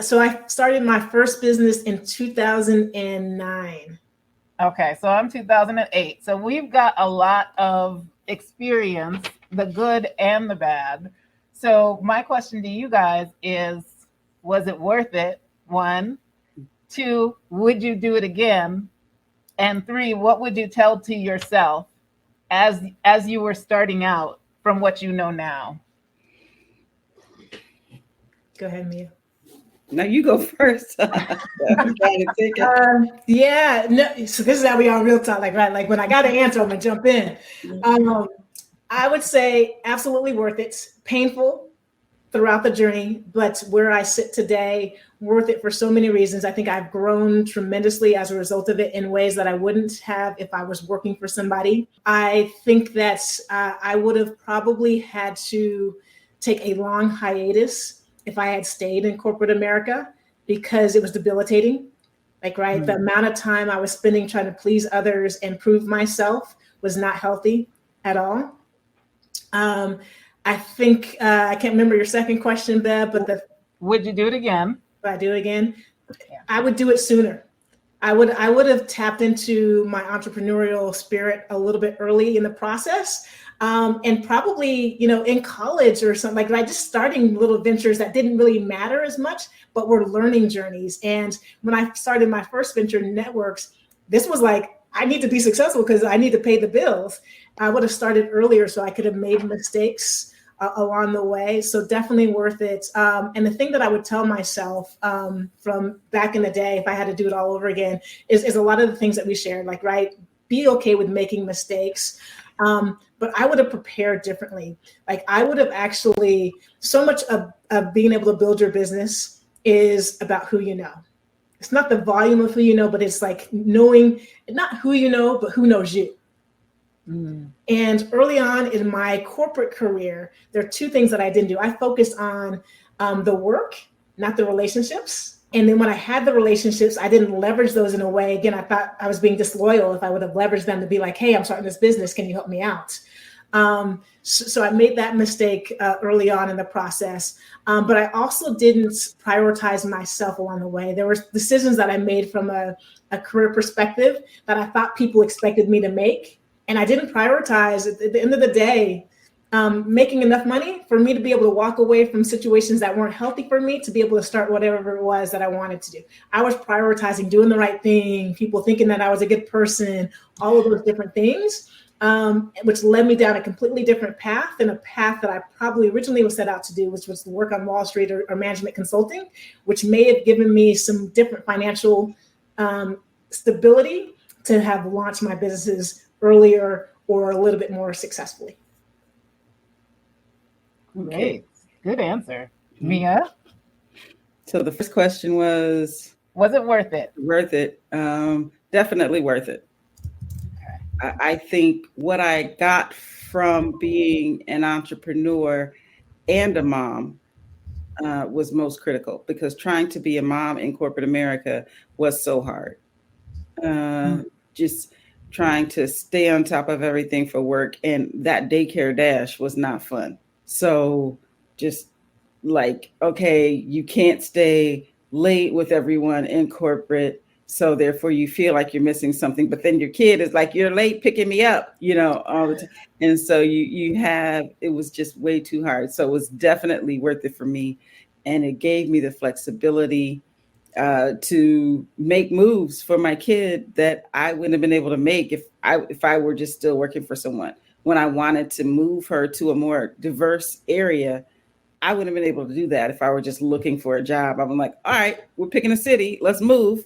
So I started my first business in 2009. Okay, so I'm 2008. So we've got a lot of experience, the good and the bad. So my question to you guys is, was it worth it? 1, 2, would you do it again? And 3, what would you tell to yourself as you were starting out from what you know now? Go ahead, Mia. No, you go first. Yeah, no, so this is how we are in real time, like, right? Like, when I got an answer, I'm gonna jump in. I would say absolutely worth it. Painful throughout the journey, but where I sit today, worth it for so many reasons. I think I've grown tremendously as a result of it in ways that I wouldn't have if I was working for somebody. I think that I would have probably had to take a long hiatus if I had stayed in corporate America, because it was debilitating. Like, right, the amount of time I was spending trying to please others and prove myself was not healthy at all. I think I can't remember your second question, Bev, but would you do it again? Would I do it again? Yeah. I would do it sooner. I would have tapped into my entrepreneurial spirit a little bit early in the process. And probably, in college or something, like, just starting little ventures that didn't really matter as much, but were learning journeys. And when I started my first venture, Networks, this was like, I need to be successful because I need to pay the bills. I would have started earlier so I could have made mistakes along the way. So definitely worth it. And the thing that I would tell myself from back in the day, if I had to do it all over again, is a lot of the things that we shared, like, right, be okay with making mistakes. But I would have prepared differently. Like, I would have actually, so much of being able to build your business is about who you know. It's not the volume of who you know, but it's like knowing not who you know, but who knows you. And early on in my corporate career, there are 2 things that I didn't do. I focused on the work, not the relationships. And then when I had the relationships, I didn't leverage those in a way. Again, I thought I was being disloyal if I would have leveraged them to be like, hey, I'm starting this business. Can you help me out? So I made that mistake early on in the process. But I also didn't prioritize myself along the way. There were decisions that I made from a career perspective that I thought people expected me to make. And I didn't prioritize, at the end of the day, making enough money for me to be able to walk away from situations that weren't healthy for me to be able to start whatever it was that I wanted to do. I was prioritizing doing the right thing, people thinking that I was a good person, all of those different things, which led me down a completely different path, and a path that I probably originally was set out to do, which was to work on Wall Street or management consulting, which may have given me some different financial stability to have launched my businesses earlier or a little bit more successfully. Great. Good answer. Mia? So the first question was it worth it? Worth it. Definitely worth it. Okay. I think what I got from being an entrepreneur and a mom was most critical, because trying to be a mom in corporate America was so hard. Just trying to stay on top of everything for work, and that daycare dash was not fun. So just like, okay, you can't stay late with everyone in corporate, so therefore you feel like you're missing something, but then your kid is like, you're late picking me up, all the time. And so it was just way too hard. So it was definitely worth it for me. And it gave me the flexibility to make moves for my kid that I wouldn't have been able to make if I were just still working for someone. When I wanted to move her to a more diverse area, I wouldn't have been able to do that if I were just looking for a job. I'm like, all right, we're picking a city, let's move.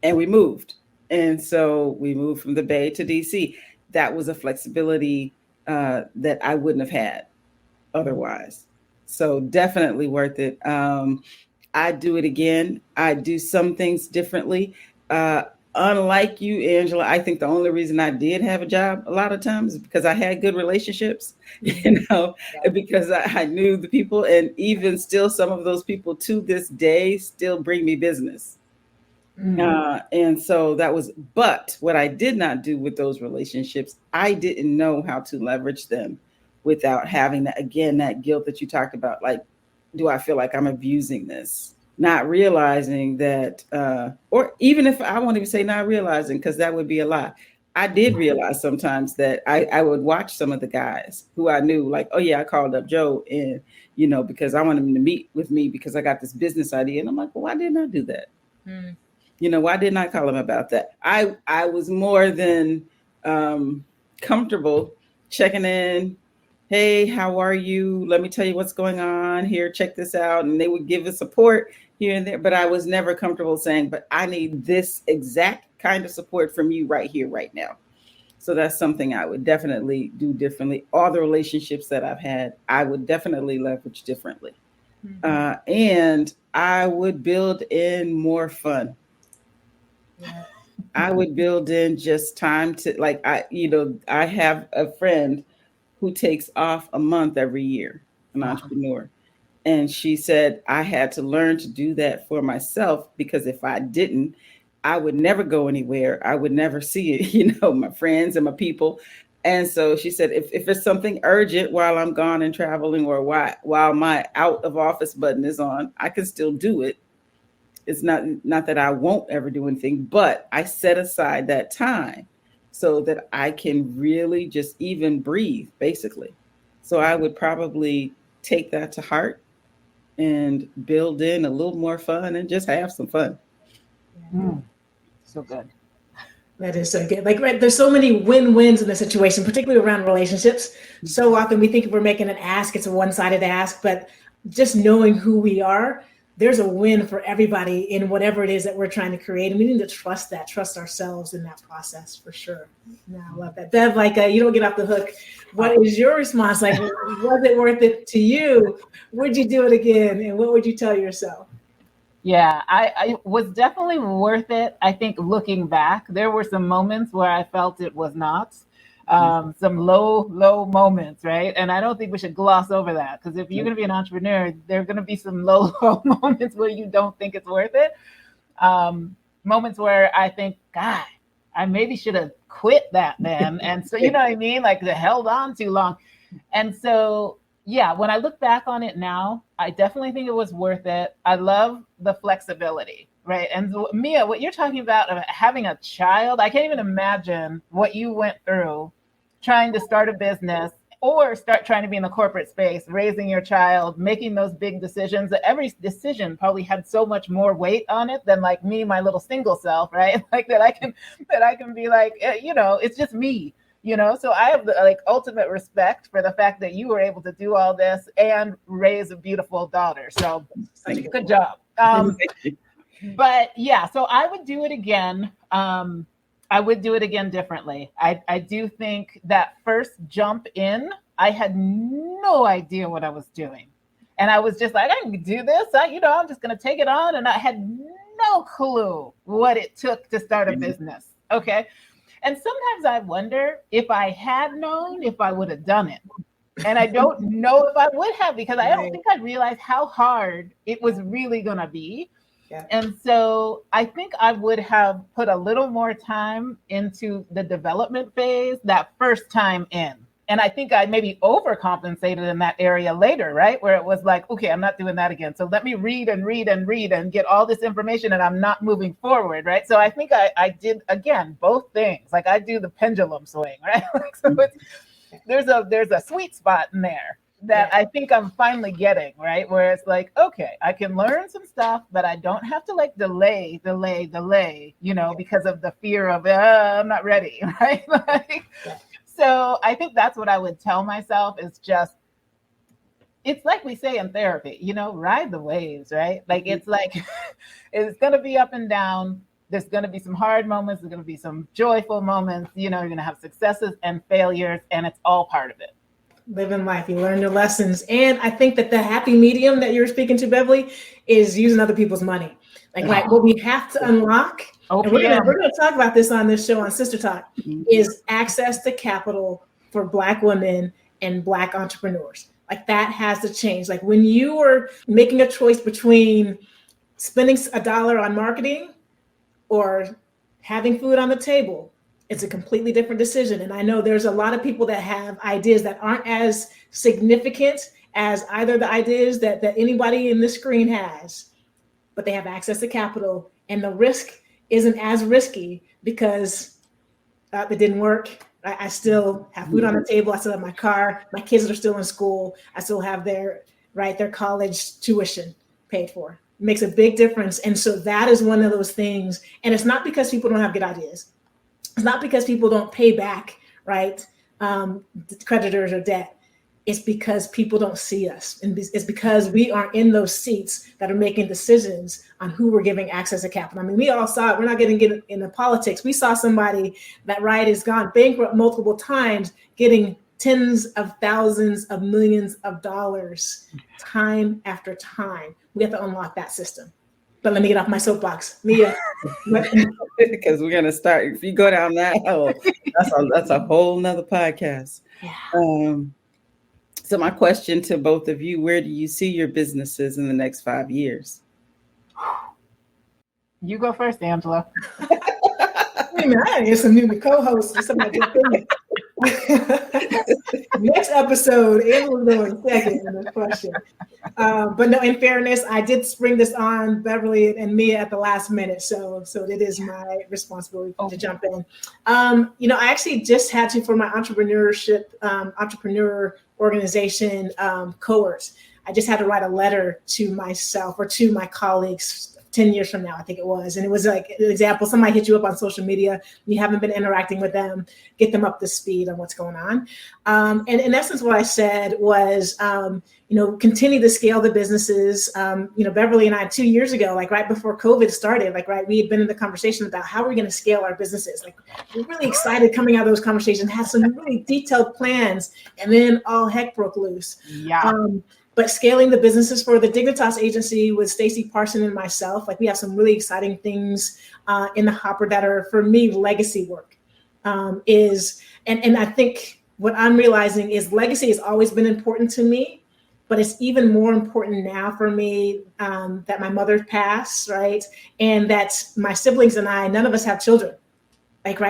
and we moved. And so we moved from the Bay to DC. That was a flexibility that I wouldn't have had otherwise. So definitely worth it. I do it again. I do some things differently. Unlike you, Angela, I think the only reason I did have a job a lot of times is because I had good relationships, because I knew the people, and even still some of those people to this day still bring me business. And so that was, but what I did not do with those relationships, I didn't know how to leverage them without having that, again, that guilt that you talked about. Like, do I feel like I'm abusing this? Not realizing that, or even if I won't even say not realizing, because that would be a lie. I did realize sometimes that I would watch some of the guys who I knew, like, oh yeah, I called up Joe, and because I wanted him to meet with me because I got this business idea, and I'm like, well, why didn't I do that? Why didn't I call him about that? I was more than comfortable checking in. Hey, how are you? Let me tell you what's going on here. Check this out. And they would give us support here and there, but I was never comfortable saying, but I need this exact kind of support from you right here, right now. So that's something I would definitely do differently. All the relationships that I've had, I would definitely leverage differently. And I would build in more fun. I would build in just time to, like, I have a friend who takes off a month every year, an entrepreneur. And she said, I had to learn to do that for myself, because if I didn't, I would never go anywhere. I would never see it, my friends and my people. And so she said, if it's something urgent while I'm gone and traveling, or while my out of office button is on, I can still do it. It's not that I won't ever do anything, but I set aside that time so that I can really just even breathe, basically. So I would probably take that to heart and build in a little more fun and just have some fun. So good. That is so good. Like, right, there's so many win-wins in the situation, particularly around relationships. So often we think if we're making an ask, it's a one-sided ask, but just knowing who we are, there's a win for everybody in whatever it is that we're trying to create. And we need to trust ourselves in that process, for sure. No, I love that. Bev, you don't get off the hook. What is your response? Like, was it worth it to you? Would you do it again? And what would you tell yourself? Yeah, I was definitely worth it. I think looking back, there were some moments where I felt it was not. Some low moments, right? And I don't think we should gloss over that, because if you're going to be an entrepreneur, there are going to be some low moments where you don't think it's worth it. Moments where I think, God, I maybe should have quit that then. And so, you know what I mean? Like, they held on too long. And so, yeah, when I look back on it now, I definitely think it was worth it. I love the flexibility. Right. And Mia, what you're talking about having a child, I can't even imagine what you went through trying to start a business or trying to be in the corporate space, raising your child, making those big decisions. Every decision probably had so much more weight on it than like me, my little single self, right? Like that I can be like, it's just me, so I have the ultimate respect for the fact that you were able to do all this and raise a beautiful daughter. So good job. But yeah, so I would do it again. I would do it again differently. I do think that first jump in, I had no idea what I was doing. And I was just like, I can do this. I'm just going to take it on. And I had no clue what it took to start a business. Okay. And sometimes I wonder if I had known, if I would have done it. And I don't know if I would have, because I don't think I realized how hard it was really going to be. Yeah. And so I think I would have put a little more time into the development phase that first time in. And I think I maybe overcompensated in that area later, right? Where it was like, okay, I'm not doing that again. So let me read and get all this information, and I'm not moving forward, right? So I think I did, again, both things. Like, I do the pendulum swing, right? So there's a sweet spot in there that I think I'm finally getting, right? Where it's like, okay, I can learn some stuff, but I don't have to like delay, because of the fear of, I'm not ready, right? So I think that's what I would tell myself is just, it's like we say in therapy, ride the waves, right? Like, it's like, it's going to be up and down. There's going to be some hard moments. There's going to be some joyful moments. You're going to have successes and failures, and it's all part of it. Living life, you learn your lessons. And I think that the happy medium that you're speaking to, Beverly, is using other people's money. Like what we have to unlock, and we're gonna talk about this on this show on Sister Talk, is access to capital for Black women and Black entrepreneurs. Like that has to change. Like when you are making a choice between spending $1 on marketing or having food on the table, it's a completely different decision. And I know there's a lot of people that have ideas that aren't as significant as either the ideas that anybody in this screen has, but they have access to capital, and the risk isn't as risky because it didn't work. I still have food on the table. I still have my car. My kids are still in school. I still have their college tuition paid for. It makes a big difference. And so that is one of those things. And it's not because people don't have good ideas. It's not because people don't pay back, creditors or debt. It's because people don't see us. And it's because we aren't in those seats that are making decisions on who we're giving access to capital. I mean, we all saw it. We're not going to get into politics. We saw somebody that has gone bankrupt multiple times, getting tens of thousands of millions of dollars time after time. We have to unlock that system. But let me get off my soapbox. Mia. Because we're going to start, if you go down that hole, that's a whole nother podcast. Yeah. So my question to both of you, where do you see your businesses in the next 5 years? You go first, Angela. Wait a minute, I need some new co-hosts. Somebody jump in. Next episode, Angela's going second in this question. But no, in fairness, I did spring this on Beverly and Mia at the last minute. So it is my responsibility to jump in. I actually just had to, for my entrepreneurship, entrepreneur organization cohorts, I just had to write a letter to myself or to my colleagues 10 years from now, I think it was. And it was like an example, somebody hit you up on social media, you haven't been interacting with them, get them up to speed on what's going on. And in essence, what I said was, continue to scale the businesses. Beverly and I, 2 years ago, right before COVID started, we had been in the conversation about how we're going to scale our businesses. We're really excited coming out of those conversations, had some really detailed plans, and then all heck broke loose. Yeah. But scaling the businesses for the Dignitas agency with Stacey Parson and myself, we have some really exciting things in the hopper that are, for me, legacy work. And I think what I'm realizing is legacy has always been important to me, but it's even more important now for me that my mother passed, and that my siblings and I, none of us have children,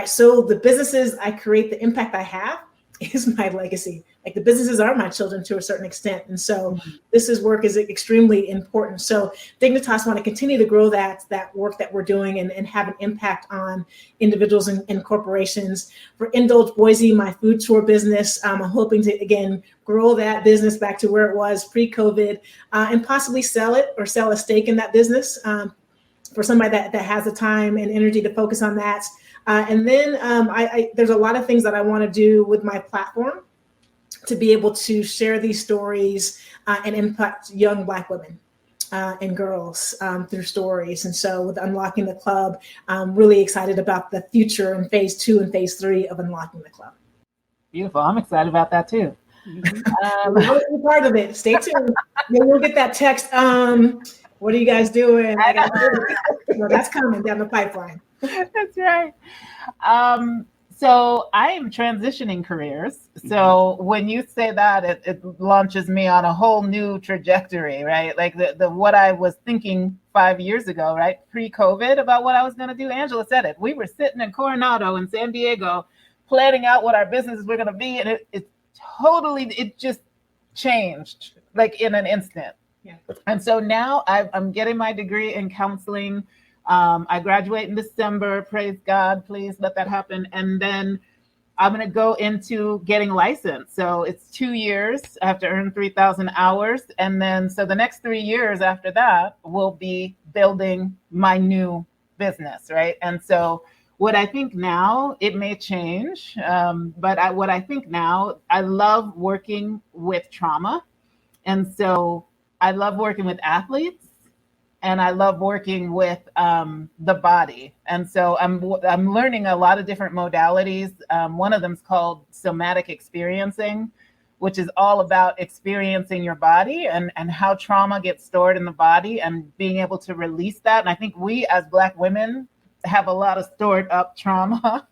So the businesses I create, the impact I have is my legacy. The businesses are my children to a certain extent. And so this work is extremely important. So Dignitas want to continue to grow that work that we're doing and have an impact on individuals and corporations. For Indulge Boise, my food tour business, I'm hoping to, again, grow that business back to where it was pre-COVID and possibly sell it or sell a stake in that business for somebody that has the time and energy to focus on that. And then there's a lot of things that I want to do with my platform to be able to share these stories and impact young Black women and girls through stories. And so with Unlocking the Club, I'm really excited about the future in phase 2 and phase 3 of Unlocking the Club. Beautiful. I'm excited about that too. We're part of it. Stay tuned. We'll get that text. What are you guys doing? That's coming down the pipeline. That's right. So I am transitioning careers. So when you say that, it launches me on a whole new trajectory, right? The what I was thinking 5 years ago, right? Pre-COVID about what I was going to do. Angela said it. We were sitting in Coronado in San Diego, planning out what our businesses were going to be. And it just changed in an instant. Yeah. And so now I'm getting my degree in counseling. I graduate in December. Praise God. Please let that happen. And then I'm going to go into getting licensed. So it's 2 years. I have to earn 3,000 hours. And then so the next 3 years after that will be building my new business, right? And so what I think now, it may change, but what I think now, I love working with trauma. And so I love working with athletes. and I love working with the body. And so I'm learning a lot of different modalities. One of them is called somatic experiencing, which is all about experiencing your body and how trauma gets stored in the body and being able to release that. And I think we as Black women have a lot of stored up trauma.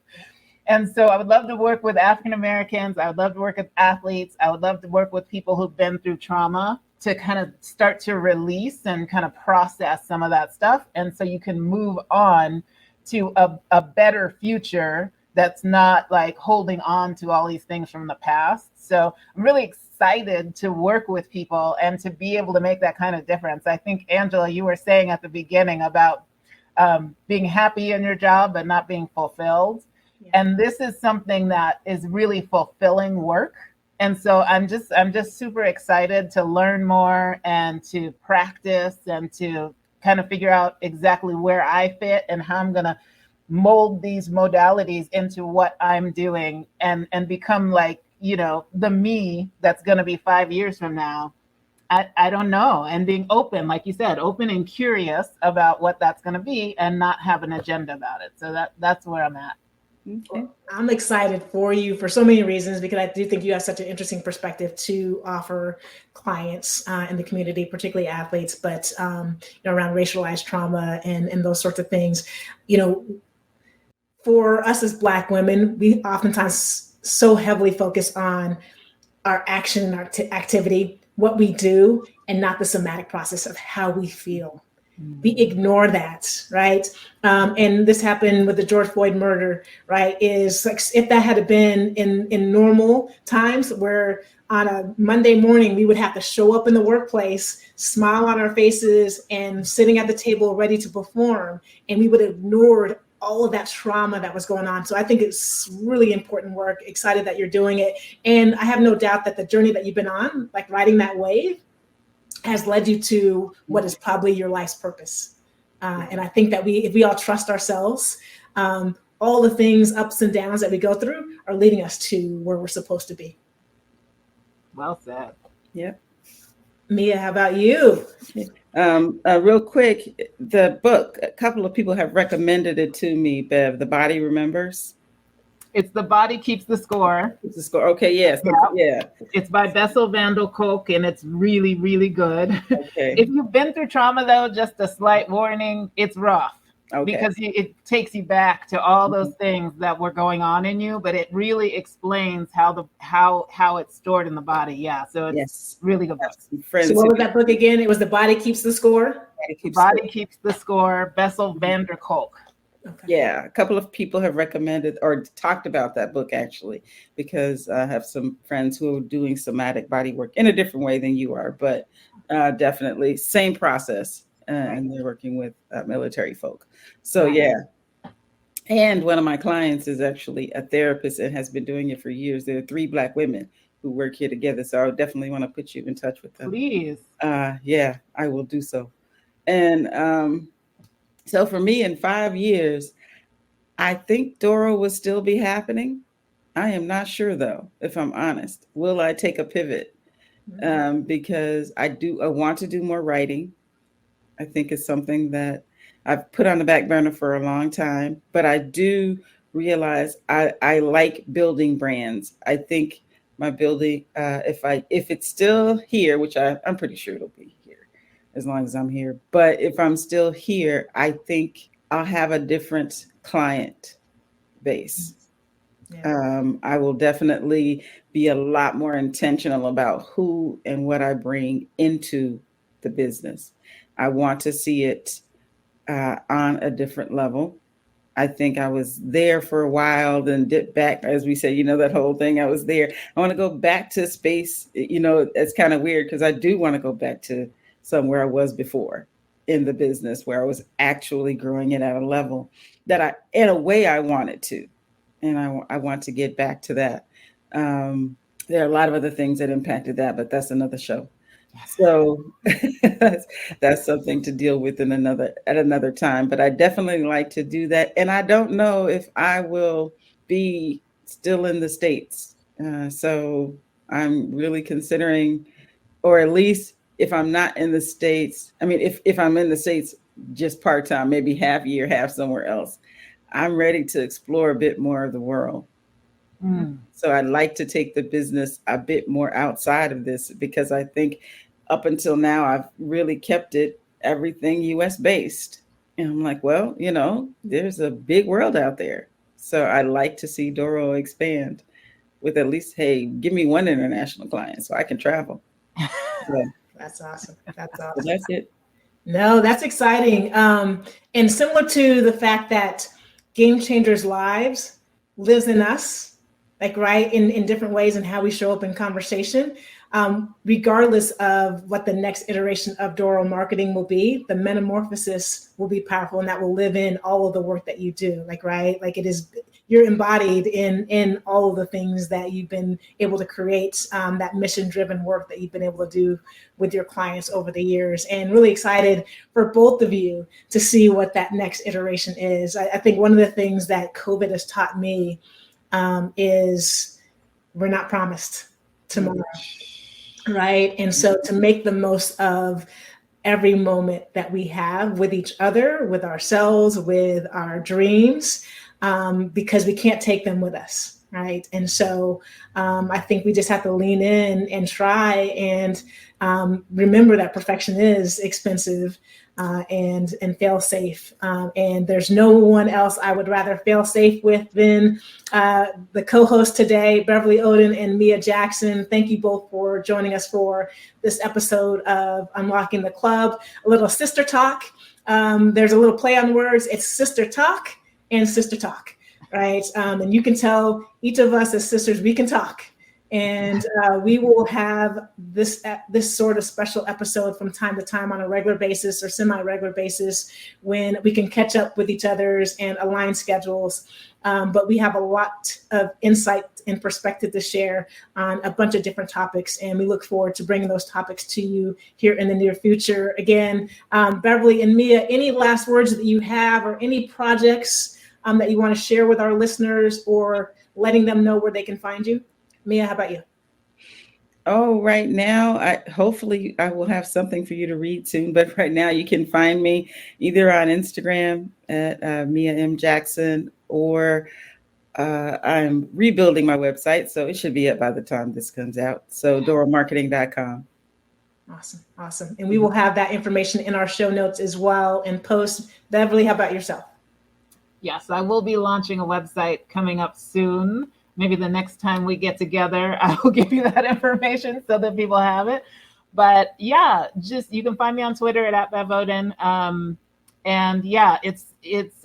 And so I would love to work with African Americans. I would love to work with athletes. I would love to work with people who've been through trauma to kind of start to release and kind of process some of that stuff. And so you can move on to a better future that's not like holding on to all these things from the past. So I'm really excited to work with people and to be able to make that kind of difference. I think, Angela, you were saying at the beginning about being happy in your job but not being fulfilled. Yeah. And this is something that is really fulfilling work. And so I'm just super excited to learn more and to practice and to kind of figure out exactly where I fit and how I'm going to mold these modalities into what I'm doing and become like, you know, the me that's going to be 5 years from now. I don't know. And being open, like you said, open and curious about what that's going to be and not have an agenda about it. So that's where I'm at. Okay. I'm excited for you for so many reasons, because I do think you have such an interesting perspective to offer clients in the community, particularly athletes, but you know, around racialized trauma and those sorts of things. You know, for us as Black women, we oftentimes so heavily focus on our action and our activity, what we do, and not the somatic process of how we feel. We ignore that, right? And this happened with the George Floyd murder, right? Is like, if that had been in normal times, where on a Monday morning we would have to show up in the workplace, smile on our faces, and sitting at the table ready to perform, and we would have ignored all of that trauma that was going on. So I think it's really important work. Excited that you're doing it, and I have no doubt that the journey that you've been on, like riding that wave, has led you to what is probably your life's purpose. And I think that if we all trust ourselves, all the things, ups and downs that we go through are leading us to where we're supposed to be. Well said. Yep. Mia, how about you? Real quick, the book, a couple of people have recommended it to me, Bev, The Body Remembers. It's The Body Keeps the Score. Keeps the Score. Okay, yes. Yeah. It's by Bessel van der Kolk, and it's really, really good. Okay. If you've been through trauma, though, just a slight warning, it's rough. Okay. Because it takes you back to all those things that were going on in you, but it really explains how it's stored in the body. Yeah, so it's really good book. So what was that book again? It was The Body Keeps the Score? Body Keeps the Score, Bessel van der Kolk. Okay. Yeah, a couple of people have recommended or talked about that book, actually, because I have some friends who are doing somatic body work in a different way than you are, but definitely same process, and they're working with military folk. So yeah, and one of my clients is actually a therapist and has been doing it for years. There are 3 Black women who work here together, so I would definitely want to put you in touch with them. Please. Yeah, I will do so. And so for me, in 5 years, I think Dora will still be happening. I am not sure, though, if I'm honest. Will I take a pivot? Because I want to do more writing. I think it's something that I've put on the back burner for a long time, but I do realize I like building brands. I think my building, if it's still here, which I'm pretty sure it'll be here as long as I'm here. But if I'm still here, I think I'll have a different client base. Yeah. I will definitely be a lot more intentional about who and what I bring into the business. I want to see it on a different level. I think I was there for a while, then dipped back, as we said, that whole thing. I was there. I want to go back to space. It's kind of weird because I do want to go back to somewhere I was before in the business, where I was actually growing it at a level that in a way I wanted to. And I want to get back to that. There are a lot of other things that impacted that, but that's another show. So that's something to deal with at another time. But I definitely like to do that. And I don't know if I will be still in the States. So I'm really considering, or at least if I'm not in the States, I mean, if I'm in the States just part-time, maybe half year, half somewhere else, I'm ready to explore a bit more of the world. So I'd like to take the business a bit more outside of this, because I think up until now, I've really kept it everything US based. And I'm like, well, there's a big world out there. So I'd like to see Doro expand with at least, hey, give me one international client so I can travel. So, that's awesome. That's awesome. So that's it. No, that's exciting. And similar to the fact that Game Changers Lives lives in us, like, right, in different ways and how we show up in conversation, regardless of what the next iteration of Doro marketing will be, the metamorphosis will be powerful, and that will live in all of the work that you do, like, right? Like, it is, you're embodied in all of the things that you've been able to create, that mission-driven work that you've been able to do with your clients over the years. And really excited for both of you to see what that next iteration is. I think one of the things that COVID has taught me is we're not promised tomorrow, right? And so to make the most of every moment that we have with each other, with ourselves, with our dreams, because we can't take them with us, right? And so I think we just have to lean in and try and remember that perfection is expensive and fail safe. And there's no one else I would rather fail safe with than the co-host today, Beverly Oden and Mia Jackson. Thank you both for joining us for this episode of Unlocking the Club, a little sister talk. There's a little play on words. It's sister talk and sister talk, right? And you can tell each of us as sisters, we can talk. And we will have this sort of special episode from time to time on a regular basis or semi-regular basis when we can catch up with each other's and align schedules. But we have a lot of insight and perspective to share on a bunch of different topics. And we look forward to bringing those topics to you here in the near future. Again, Beverly and Mia, any last words that you have or any projects that you want to share with our listeners or letting them know where they can find you? Mia, how about you? Oh, right now, hopefully I will have something for you to read soon. But right now, you can find me either on Instagram at Mia M. Jackson, or I'm rebuilding my website, so it should be up by the time this comes out. So doromarketing.com. Awesome. And we will have that information in our show notes as well and post. Beverly, how about yourself? Yes, I will be launching a website coming up soon. Maybe the next time we get together, I will give you that information so that people have it. But yeah, just you can find me on Twitter at @BevOden. And yeah, it's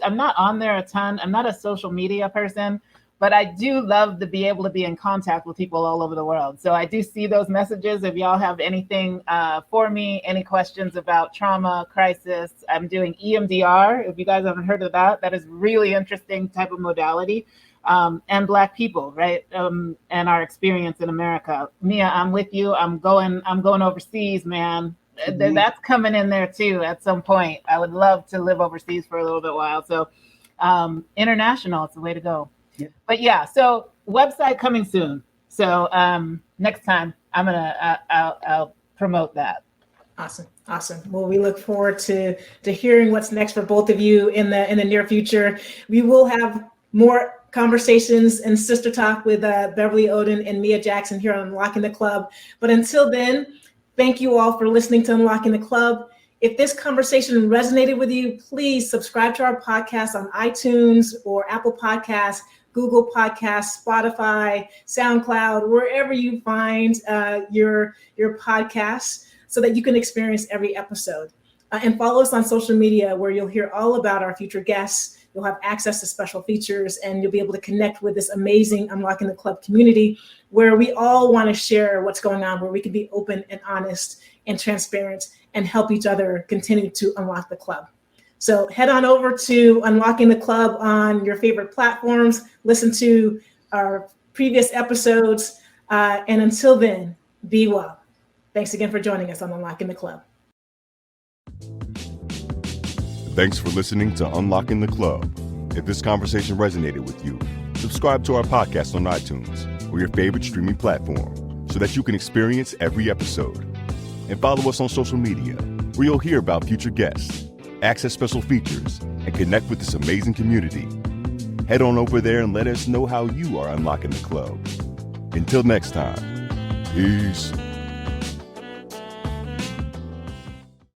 I'm not on there a ton. I'm not a social media person, but I do love to be able to be in contact with people all over the world. So I do see those messages. If y'all have anything for me, any questions about trauma, crisis, I'm doing EMDR. If you guys haven't heard of that, that is really interesting type of modality. And Black people, right? And our experience in America. Mia, I'm with you. I'm going overseas, man. Mm-hmm. That's coming in there too at some point. I would love to live overseas for a little bit while. So international, it's the way to go. Yeah. But yeah, so website coming soon. So next time I'll promote that. Awesome. Well, we look forward to hearing what's next for both of you in the near future. We will have more conversations and sister talk with Beverly Oden and Mia Jackson here on Unlocking the Club. But until then, thank you all for listening to Unlocking the Club. If this conversation resonated with you, please subscribe to our podcast on iTunes or Apple Podcasts, Google Podcasts, Spotify, SoundCloud, wherever you find your podcasts, so that you can experience every episode. And follow us on social media, where you'll hear all about our future guests. You'll have access to special features, and you'll be able to connect with this amazing Unlocking the Club community, where we all want to share what's going on, where we can be open and honest and transparent and help each other continue to unlock the club. So head on over to Unlocking the Club on your favorite platforms. Listen to our previous episodes. And until then, be well. Thanks again for joining us on Unlocking the Club. Thanks for listening to Unlocking the Club. If this conversation resonated with you, subscribe to our podcast on iTunes or your favorite streaming platform so that you can experience every episode. and follow us on social media, where you'll hear about future guests, access special features, and connect with this amazing community. Head on over there and let us know how you are unlocking the club. Until next time, peace.